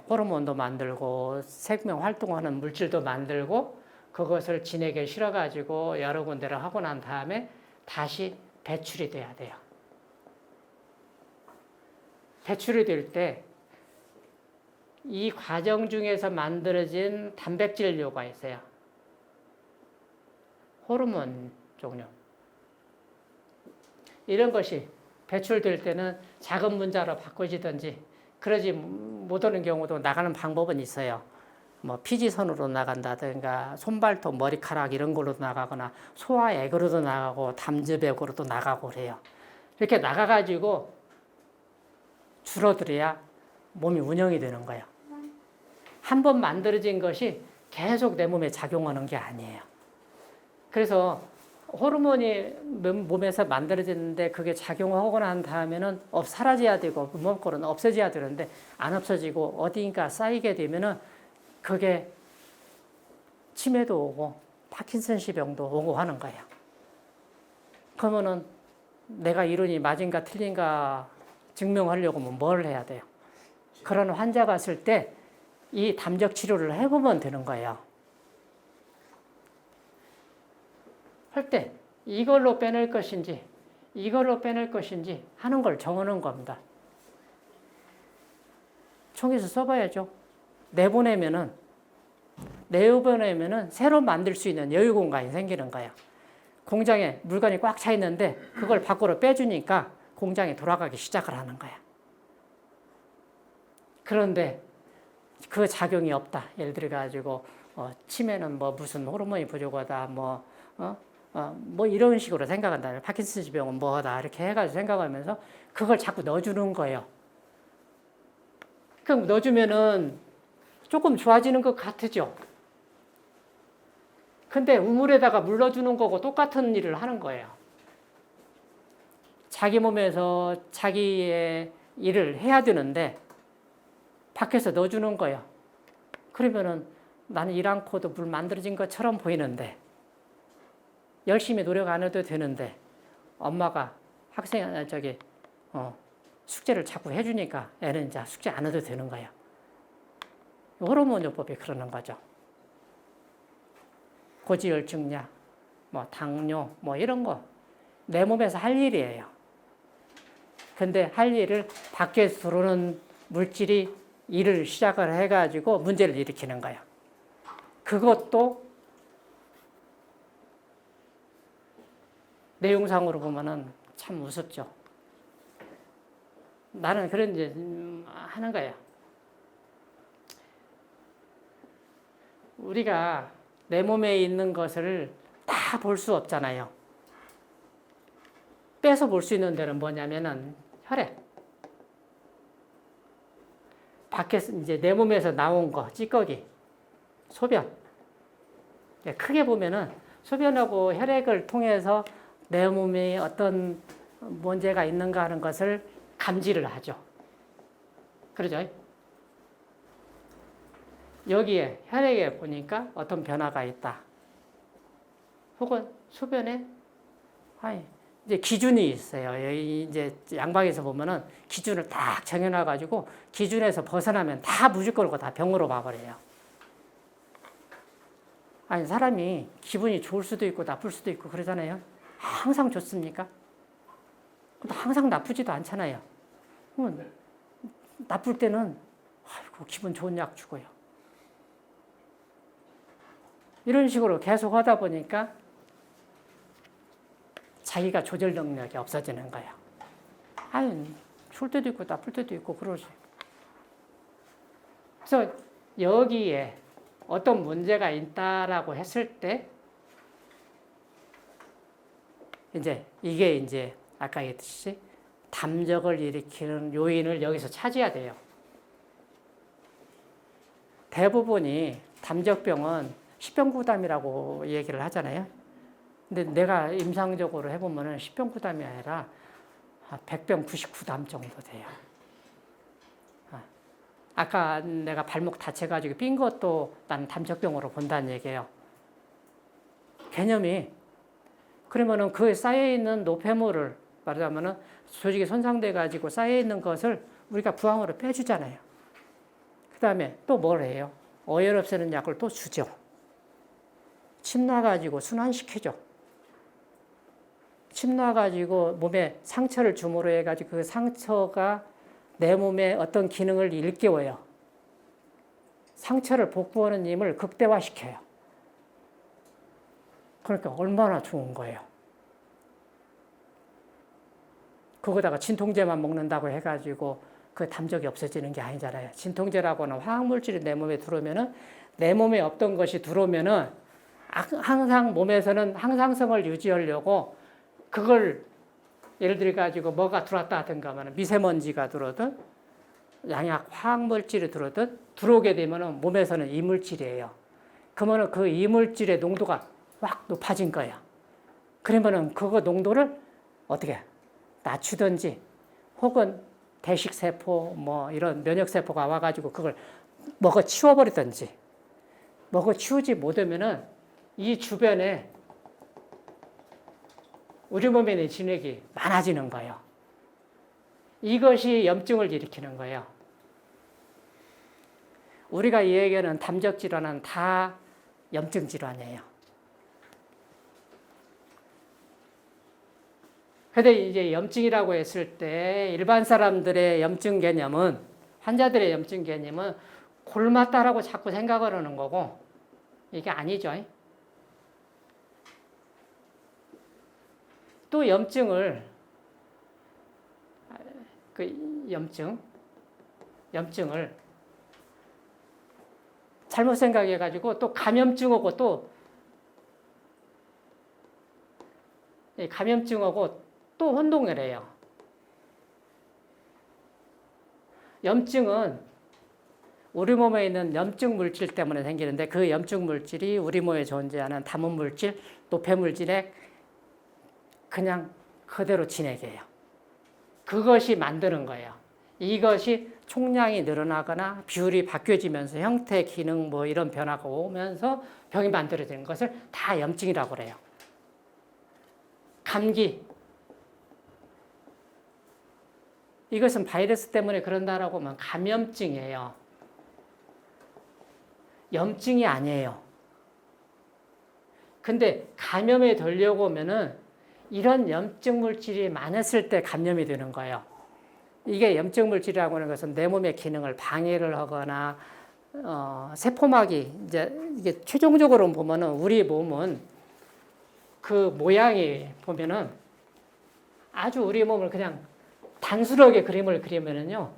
호르몬도 만들고 생명 활동하는 물질도 만들고 그것을 진액에 실어가지고 여러 군데를 하고 난 다음에 다시 배출이 돼야 돼요. 배출이 될 때 이 과정 중에서 만들어진 단백질류가 있어요. 호르몬 종류. 이런 것이 배출될 때는 작은 분자로 바꿔지든지 그러지 못하는 경우도 나가는 방법은 있어요. 피지선으로 나간다든가 손발톱, 머리카락 이런 걸로도 나가거나 소화액으로도 나가고 담즙액으로도 나가고 그래요. 이렇게 나가가지고 줄어들어야 몸이 운영이 되는 거예요. 한 번 만들어진 것이 계속 내 몸에 작용하는 게 아니에요. 그래서 호르몬이 몸에서 만들어지는데 그게 작용하고 난 다음에는 사라져야 되고 몸거는 없어져야 되는데 안 없어지고 어디인가 쌓이게 되면은 그게 치매도 오고 파킨슨氏병도 오고 하는 거예요. 그러면은 내가 이론이 맞은가 틀린가 증명하려고 하면 뭘 해야 돼요? 그런 환자가 왔을 때 이 담적 치료를 해보면 되는 거예요. 할 때 이걸로 빼낼 것인지 이걸로 빼낼 것인지 하는 걸 정하는 겁니다. 총에서 써봐야죠. 내보내면은 새로 만들 수 있는 여유 공간이 생기는 거예요. 공장에 물건이 꽉 차 있는데 그걸 밖으로 빼주니까 공장이 돌아가기 시작을 하는 거야. 그런데 그 작용이 없다. 예를 들어 가지고 치매는 무슨 호르몬이 부족하다. 이런 식으로 생각한다. 파킨슨氏병은 뭐다. 이렇게 해가지고 생각하면서 그걸 자꾸 넣어주는 거예요. 그럼 넣어주면은 조금 좋아지는 것 같으죠. 근데 우물에다가 물 넣어주는 거고 똑같은 일을 하는 거예요. 자기 몸에서 자기의 일을 해야 되는데 밖에서 넣어주는 거예요. 그러면은 나는 일 않고도 물 만들어진 것처럼 보이는데 열심히 노력 안 해도 되는데 엄마가 숙제를 자꾸 해주니까 애는 이제 숙제 안 해도 되는 거예요. 호르몬요법이 그러는 거죠. 고지혈증약, 당뇨, 이런 거 내 몸에서 할 일이에요. 근데 할 일을 밖에서 들어오는 물질이 일을 시작을 해가지고 문제를 일으키는 거예요. 그것도 내용상으로 보면은 참 우습죠. 나는 그런 이제 하는 거예요. 우리가 내 몸에 있는 것을 다 볼 수 없잖아요. 빼서 볼 수 있는 데는 뭐냐면은 혈액. 밖에서 이제 내 몸에서 나온 거, 찌꺼기, 소변. 크게 보면은 소변하고 혈액을 통해서 내 몸에 어떤 문제가 있는가 하는 것을 감지를 하죠. 그러죠? 여기에 혈액에 보니까 어떤 변화가 있다. 혹은 소변에 이제 기준이 있어요. 여기 이제 양방에서 보면은 기준을 딱 정해놔가지고 기준에서 벗어나면 다 무조건 다 병으로 봐버려요. 아니 사람이 기분이 좋을 수도 있고 나쁠 수도 있고 그러잖아요. 항상 좋습니까? 근데 항상 나쁘지도 않잖아요. 나쁠 때는 아이고 기분 좋은 약 주고요. 이런 식으로 계속 하다 보니까 자기가 조절 능력이 없어지는 거예요. 아유, 좋을 때도 있고 나쁠 때도 있고 그러지. 그래서 여기에 어떤 문제가 있다라고 했을 때 이제 이게 이제 아까 얘기했듯이 담적을 일으키는 요인을 여기서 찾아야 돼요. 대부분이 담적병은 십병구담이라고 얘기를 하잖아요. 근데 내가 임상적으로 해보면은 십병구담이 아니라 100병 99담 정도 돼요. 아까 내가 발목 다쳐가지고 삔 것도 나는 담적병으로 본다는 얘기예요. 개념이 그러면은 그 쌓여있는 노폐물을 말하자면은 조직이 손상돼가지고 쌓여있는 것을 우리가 부항으로 빼주잖아요. 그 다음에 또 뭘 해요? 어혈 없애는 약을 또 주죠. 침 놔가지고 순환시키죠. 침 놔가지고 몸에 상처를 줌으로 해가지고 그 상처가 내 몸의 어떤 기능을 일깨워요. 상처를 복구하는 힘을 극대화시켜요. 그러니까 얼마나 좋은 거예요. 그거다가 진통제만 먹는다고 해가지고 그 담적이 없어지는 게 아니잖아요. 진통제라고는 화학물질이 내 몸에 들어오면은 내 몸에 없던 것이 들어오면은 항상 몸에서는 항상성을 유지하려고 그걸 예를 들어 가지고 뭐가 들어왔다 하든가 하면 미세먼지가 들어오든 양약 화학물질이 들어오든 들어오게 되면은 몸에서는 이물질이에요. 그러면은 그 이물질의 농도가 확 높아진 거예요. 그러면은 그거 농도를 어떻게 낮추든지 혹은 대식세포 뭐 이런 면역세포가 와가지고 그걸 먹어 치워버리든지 먹어 치우지 못하면은 이 주변에 우리 몸에 있는 진액이 많아지는 거예요. 이것이 염증을 일으키는 거예요. 우리가 얘기하는 담적 질환은 다 염증 질환이에요. 근데 이제 염증이라고 했을 때 일반 사람들의 염증 개념은 환자들의 염증 개념은 골맞다라고 자꾸 생각을 하는 거고 이게 아니죠. 또 염증을 염증을 잘못 생각해가지고 또 감염증하고 또 혼동을 해요. 염증은 우리 몸에 있는 염증 물질 때문에 생기는데 그 염증 물질이 우리 몸에 존재하는 담은 물질, 노폐물질에 그냥 그대로 진액이에요. 그것이 만드는 거예요. 이것이 총량이 늘어나거나 비율이 바뀌어지면서 형태, 기능 뭐 이런 변화가 오면서 병이 만들어지는 것을 다 염증이라고 그래요. 감기. 이것은 바이러스 때문에 그런다라고 하면 감염증이에요. 염증이 아니에요. 근데 감염에 들려고 하면은 이런 염증 물질이 많았을 때 감염이 되는 거예요. 이게 염증 물질이라고 하는 것은 내 몸의 기능을 방해를 하거나 세포막이 이제 이게 최종적으로 보면은 우리 몸은 그 모양이 보면은 아주 우리 몸을 그냥 단순하게 그림을 그리면은요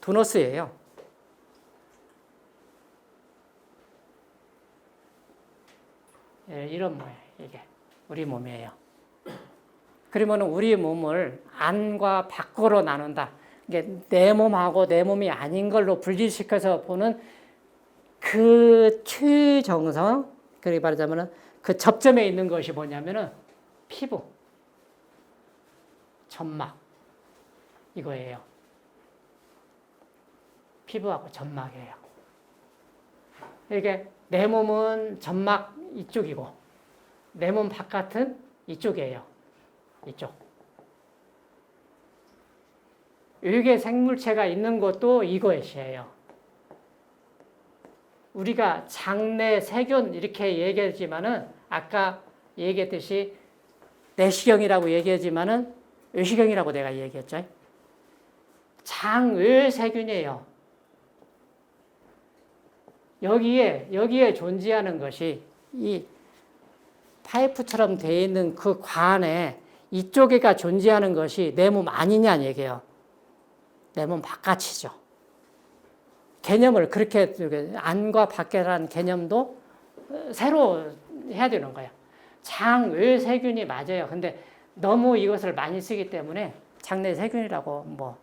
도너스예요. 예, 이런 모양 이게 우리 몸이에요. 그러면 우리 몸을 안과 밖으로 나눈다. 이게 내 몸하고 내 몸이 아닌 걸로 분리시켜서 보는 그 최정성, 그렇게 말하자면 그 접점에 있는 것이 뭐냐면은 피부, 점막 이거예요. 피부하고 점막이에요. 이게 내 몸은 점막 이쪽이고 내 몸 바깥은 이쪽이에요. 이쪽. 여기에 생물체가 있는 것도 이것이에요. 우리가 장내 세균 이렇게 얘기하지만은 아까 얘기했듯이 내시경이라고 얘기하지만은 외시경이라고 내가 얘기했죠. 장외 세균이에요. 여기에 존재하는 것이 이 파이프처럼 되어 있는 그 관에 이쪽에가 존재하는 것이 내 몸 아니냐는 얘기예요. 내 몸 바깥이죠. 개념을 그렇게 안과 밖이라는 개념도 새로 해야 되는 거예요. 장외 세균이 맞아요. 근데 너무 이것을 많이 쓰기 때문에 장내 세균이라고 뭐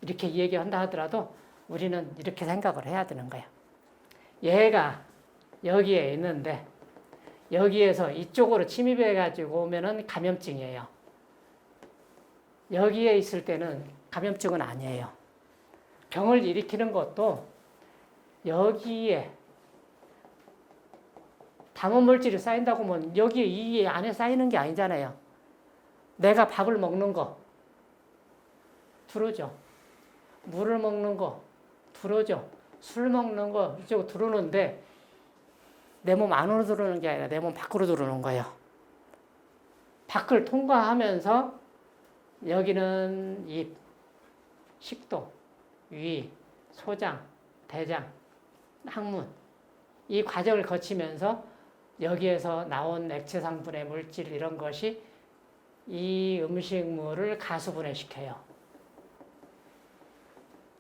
이렇게 얘기한다 하더라도 우리는 이렇게 생각을 해야 되는 거예요. 얘가 여기에 있는데 여기에서 이쪽으로 침입해 가지고 오면은 감염증이에요. 여기에 있을 때는 감염증은 아니에요. 병을 일으키는 것도 여기에 담원물질이 쌓인다고 하면 여기 이 안에 쌓이는 게 아니잖아요. 내가 밥을 먹는 거 들어오죠. 물을 먹는 거 들어오죠. 술 먹는 거 이쪽으로 들어오는데 내 몸 안으로 들어오는 게 아니라 내 몸 밖으로 들어오는 거예요. 밖을 통과하면서 여기는 입, 식도, 위, 소장, 대장, 항문 이 과정을 거치면서 여기에서 나온 액체 성분의 물질 이런 것이 이 음식물을 가수분해시켜요.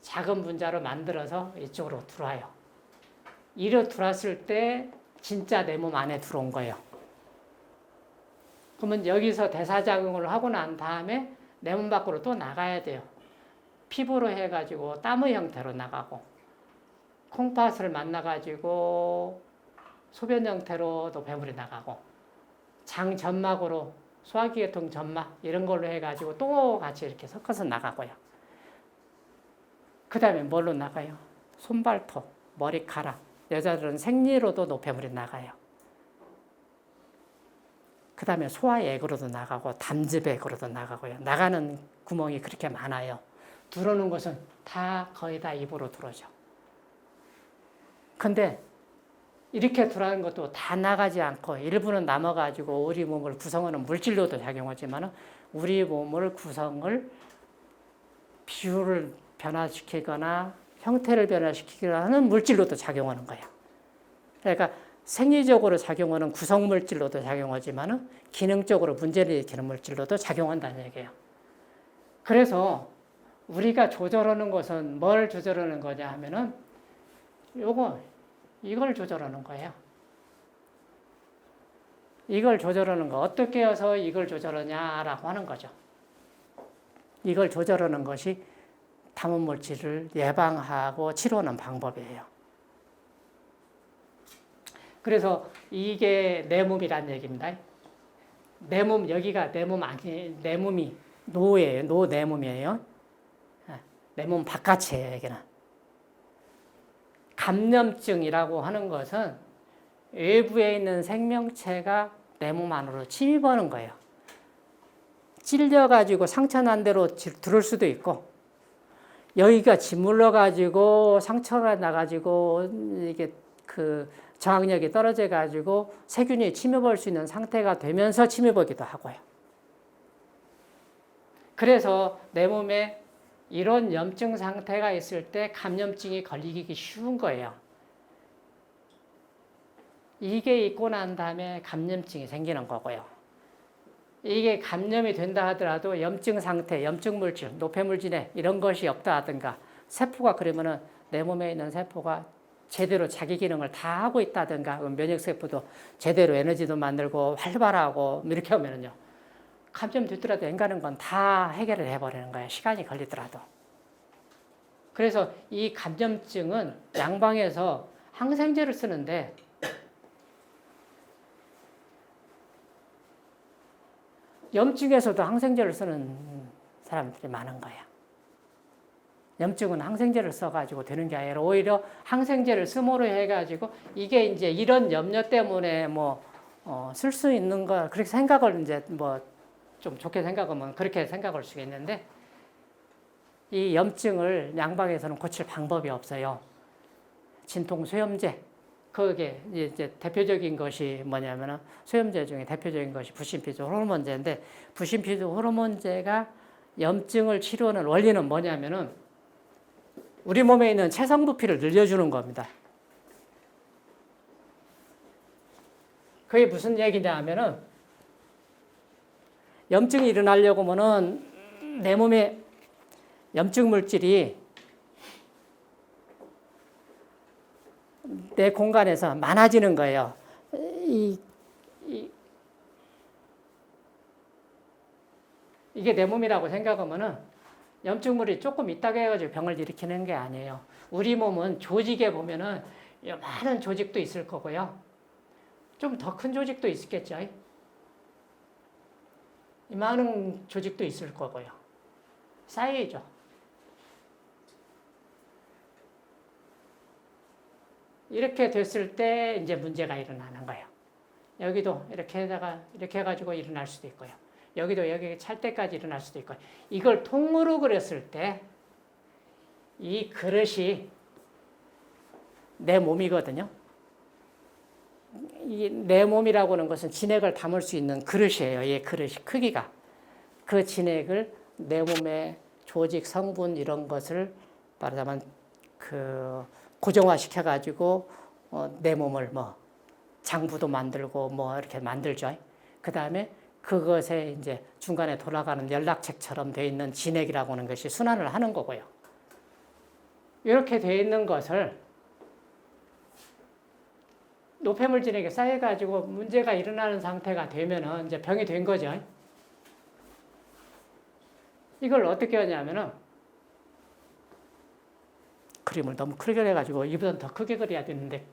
작은 분자로 만들어서 이쪽으로 들어와요. 이로 들어왔을 때 진짜 내 몸 안에 들어온 거예요. 그러면 여기서 대사작용을 하고 난 다음에 내 몸 밖으로 또 나가야 돼요. 피부로 해가지고 땀의 형태로 나가고 콩팥을 만나가지고 소변 형태로도 배물이 나가고 장 점막으로 소화기계통 점막 이런 걸로 해가지고 또 같이 이렇게 섞어서 나가고요. 그 다음에 뭘로 나가요? 손발톱, 머리카락, 여자들은 생리로도 노폐물이 나가요. 그 다음에 소화액으로도 나가고 담즙액으로도 나가고요. 나가는 구멍이 그렇게 많아요. 들어오는 것은 다 거의 다 입으로 들어오죠. 근데 이렇게 들어가는 것도 다 나가지 않고 일부는 남아가지고 우리 몸을 구성하는 물질로도 작용하지만 우리 몸을 구성을 비율을 변화시키거나 형태를 변화시키거나 하는 물질로도 작용하는 거예요. 그러니까 생리적으로 작용하는 구성물질로도 작용하지만 기능적으로 문제를 일으키는 물질로도 작용한다는 얘기예요. 그래서 우리가 조절하는 것은 뭘 조절하는 거냐 하면은 이걸 조절하는 거예요. 이걸 조절하는 거 어떻게 해서 이걸 조절하냐라고 하는 거죠. 이걸 조절하는 것이 담원물질을 예방하고 치료하는 방법이에요. 그래서 이게 내 몸이란 얘기입니다. 내 몸, 여기가 내 몸 아니, 내 몸이 노예요. 내 몸이에요. 내 몸 바깥이에요, 여기는. 감염증이라고 하는 것은 외부에 있는 생명체가 내 몸 안으로 침입하는 거예요. 찔려가지고 상처 난 대로 들을 수도 있고, 여기가 짓물러가지고 상처가 나가지고 이게 그 저항력이 떨어져가지고 세균이 침입할 수 있는 상태가 되면서 침입하기도 하고요. 그래서 내 몸에 이런 염증 상태가 있을 때 감염증이 걸리기 쉬운 거예요. 이게 있고 난 다음에 감염증이 생기는 거고요. 이게 감염이 된다 하더라도 염증 상태, 염증 물질, 노폐물질에 이런 것이 없다 하든가 세포가 그러면은 내 몸에 있는 세포가 제대로 자기 기능을 다 하고 있다든가 면역세포도 제대로 에너지도 만들고 활발하고 이렇게 하면은요. 감염됐더라도 앵가는 건 다 해결을 해버리는 거예요. 시간이 걸리더라도. 그래서 이 감염증은 양방에서 항생제를 쓰는데 염증에서도 항생제를 쓰는 사람들이 많은 거야. 염증은 항생제를 써가지고 되는 게 아니라 오히려 항생제를 씀으로 해가지고 이게 이제 이런 염려 때문에 쓸 수 있는 거 그렇게 생각을 이제 좀 좋게 생각하면 그렇게 생각할 수가 있는데 이 염증을 양방에서는 고칠 방법이 없어요. 진통 소염제. 그게 이제 대표적인 것이 뭐냐면은 소염제 중에 대표적인 것이 부신피조 호르몬제인데 부신피조 호르몬제가 염증을 치료하는 원리는 뭐냐면은 우리 몸에 있는 체성부피를 늘려주는 겁니다. 그게 무슨 얘기냐 하면은 염증이 일어나려고 하면은 내 몸에 염증 물질이 내 공간에서 많아지는 거예요. 이게 내 몸이라고 생각하면은 염증물이 조금 있다고 해가지고 병을 일으키는 게 아니에요. 우리 몸은 조직에 보면은 많은 조직도 있을 거고요. 좀 더 큰 조직도 있겠죠. 많은 조직도 있을 거고요. 쌓여있죠. 이렇게 됐을 때 이제 문제가 일어나는 거예요. 여기도 이렇게 해가지고 일어날 수도 있고요. 여기도 여기 찰 때까지 일어날 수도 있고요. 이걸 통으로 그렸을 때 이 그릇이 내 몸이거든요. 이 내 몸이라고 하는 것은 진액을 담을 수 있는 그릇이에요. 이 그릇이 크기가. 그 진액을 내 몸의 조직, 성분 이런 것을 말하자면 고정화시켜 가지고 내 몸을 장부도 만들고 이렇게 만들죠. 그 다음에 그것에 이제 중간에 돌아가는 연락책처럼 되어 있는 진액이라고 하는 것이 순환을 하는 거고요. 이렇게 되어 있는 것을 노폐물 진액에 쌓여가지고 문제가 일어나는 상태가 되면은 이제 병이 된 거죠. 이걸 어떻게 하냐면은 그림을 너무 크게 그려가지고 이보다 더 크게 그려야 되는데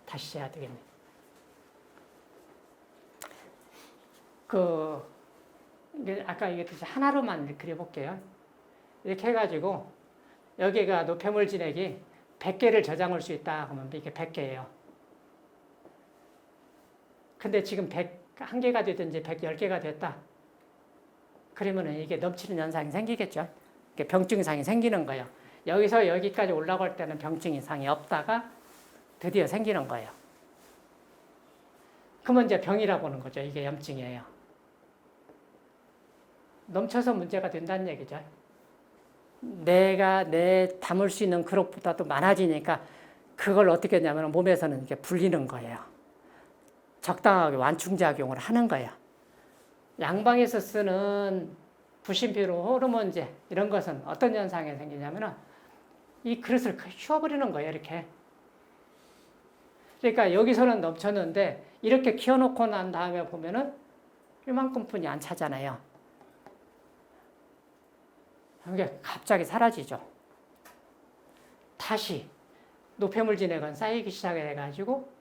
다시 해야 되겠네. 아까 얘기했듯이 하나로만 그려볼게요. 이렇게 해가지고 여기가 노폐물 진액이 100개를 저장할 수 있다 하면 이게 100개예요. 근데 지금 101개가 되든지 110개가 됐다. 그러면 이게 넘치는 현상이 생기겠죠. 병증 이상이 생기는 거예요. 여기서 여기까지 올라갈 때는 병증 이상이 없다가 드디어 생기는 거예요. 그러면 이제 병이라고 하는 거죠. 이게 염증이에요. 넘쳐서 문제가 된다는 얘기죠. 내가 담을 수 있는 그릇보다도 많아지니까 그걸 어떻게 하냐면 몸에서는 이렇게 불리는 거예요. 적당하게 완충작용을 하는 거예요. 양방에서 쓰는 부신피로 호르몬제 이런 것은 어떤 현상이 생기냐면 이 그릇을 휘어버리는 거예요. 이렇게. 그러니까 여기서는 넘쳤는데 이렇게 키워놓고 난 다음에 보면은 이만큼뿐이 안 차잖아요. 이게 갑자기 사라지죠. 다시 노폐물 진액은 쌓이기 시작해가지고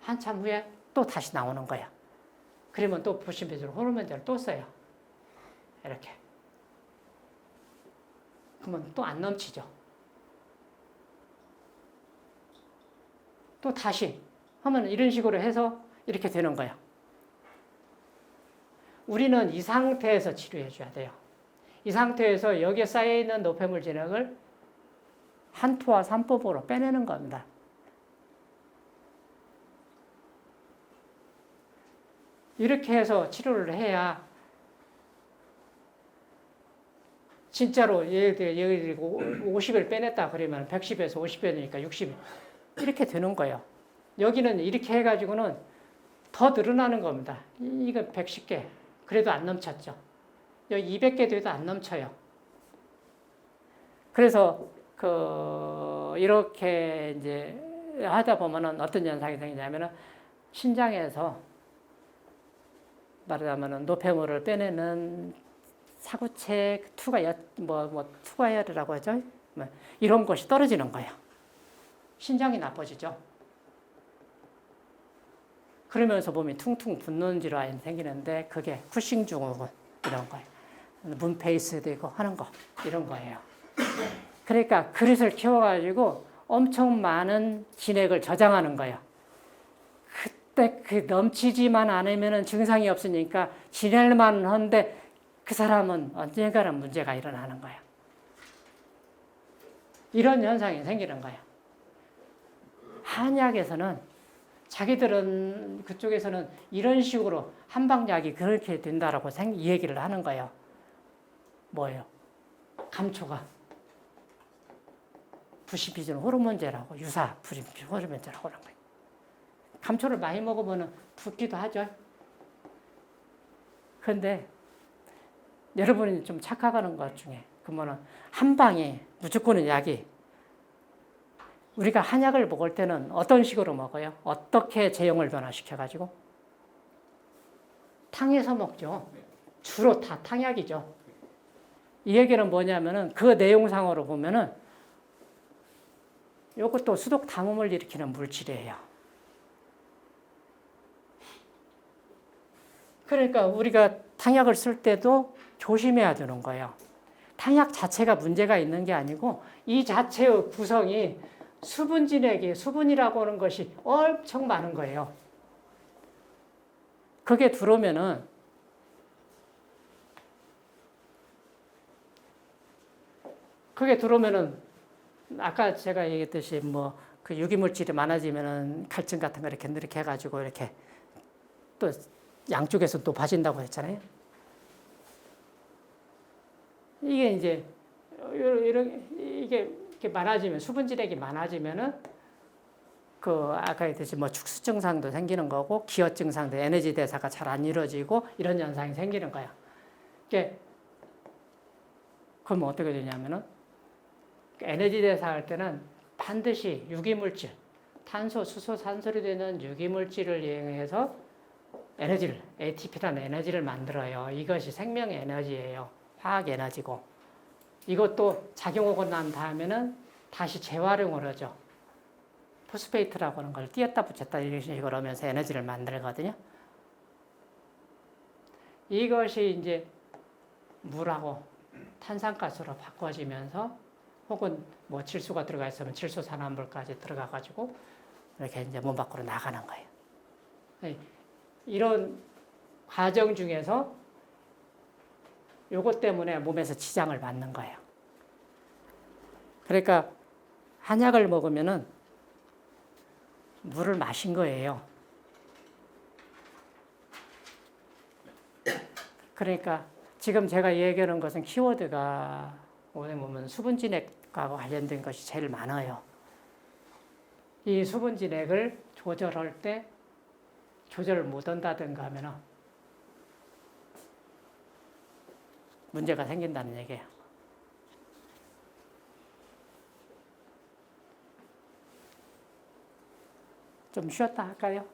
한참 후에 또 다시 나오는 거야. 그러면 또 부신피로 호르몬제를 또 써요. 이렇게. 그러면 또 안 넘치죠. 또 다시 하면 이런 식으로 해서 이렇게 되는 거야. 우리는 이 상태에서 치료해 줘야 돼요. 이 상태에서 여기에 쌓여있는 노폐물 진액을 한 포와 3포으로 빼내는 겁니다. 이렇게 해서 치료를 해야 진짜로 예를 들고 50을 빼냈다 그러면 110에서 50 빼니까 60 이렇게 되는 거예요. 여기는 이렇게 해가지고는 더 늘어나는 겁니다. 이거 110개 그래도 안 넘쳤죠. 여기 200개 돼도 안 넘쳐요. 그래서 이렇게 이제 하다 보면은 어떤 현상이 생기냐면은 신장에서 말하자면은 노폐물을 빼내는 사구체 투과열이라고 하죠. 이런 것이 떨어지는 거예요. 신장이 나빠지죠. 그러면서 몸이 퉁퉁 붓는 질환이 생기는데 그게 쿠싱 증후군 이런 거예요. 문페이스도 있고 하는 거 이런 거예요. 그러니까 그릇을 키워가지고 엄청 많은 진액을 저장하는 거예요. 그때 넘치지만 않으면 증상이 없으니까 지낼만 한데 그 사람은 언젠가는 문제가 일어나는 거예요. 이런 현상이 생기는 거예요. 한약에서는 자기들은 그쪽에서는 이런 식으로 한방약이 그렇게 된다라고 이 얘기를 하는 거예요. 뭐예요? 감초가 부시피준 호르몬제라고 유사 부시피준 호르몬제라고 하는 거예요. 감초를 많이 먹으면 붓기도 하죠. 그런데 여러분이 좀 착각하는 것 중에 그러면 한방에 무조건 약이 우리가 한약을 먹을 때는 어떤 식으로 먹어요? 어떻게 제형을 변화시켜가지고? 탕해서 먹죠. 주로 다 탕약이죠. 이 얘기는 뭐냐면은 그 내용상으로 보면은 이것도 수독 담음을 일으키는 물질이에요. 그러니까 우리가 탕약을 쓸 때도 조심해야 되는 거예요. 탕약 자체가 문제가 있는 게 아니고 이 자체의 구성이 수분 진액이 수분이라고 하는 것이 엄청 많은 거예요. 그게 들어오면은 아까 제가 얘기했듯이 그 유기물질이 많아지면은 칼슘 같은 거 이렇게 해가지고 이렇게 또 양쪽에서 또 봐진다고 했잖아요. 이게 이제 이게 많아지면 수분 진액이 많아지면은 아까 했듯이 축수 증상도 생기는 거고 기어 증상도 에너지 대사가 잘 안 이루어지고 이런 현상이 생기는 거야. 그럼 어떻게 되냐면은 에너지 대사할 때는 반드시 유기물질, 탄소, 수소, 산소로 되는 유기물질을 이용해서 에너지를, ATP라는 에너지를 만들어요. 이것이 생명의 에너지예요. 화학 에너지고. 이것도 작용하고 난 다음에는 다시 재활용을 하죠. 포스페이트라고 하는 걸 띄었다 붙였다 이런 식으로 하면서 에너지를 만들거든요. 이것이 이제 물하고 탄산가스로 바꿔지면서 혹은 질소가 들어가 있으면 질소산화물까지 들어가가지고 이렇게 이제 몸 밖으로 나가는 거예요. 이런 과정 중에서 요것 때문에 몸에서 지장을 받는 거예요. 그러니까 한약을 먹으면은 물을 마신 거예요. 그러니까 지금 제가 얘기하는 것은 키워드가 보면 수분 진액과 관련된 것이 제일 많아요. 이 수분 진액을 조절할 때 조절을 못 한다든가 하면 문제가 생긴다는 얘기예요. 좀 쉬었다 할까요?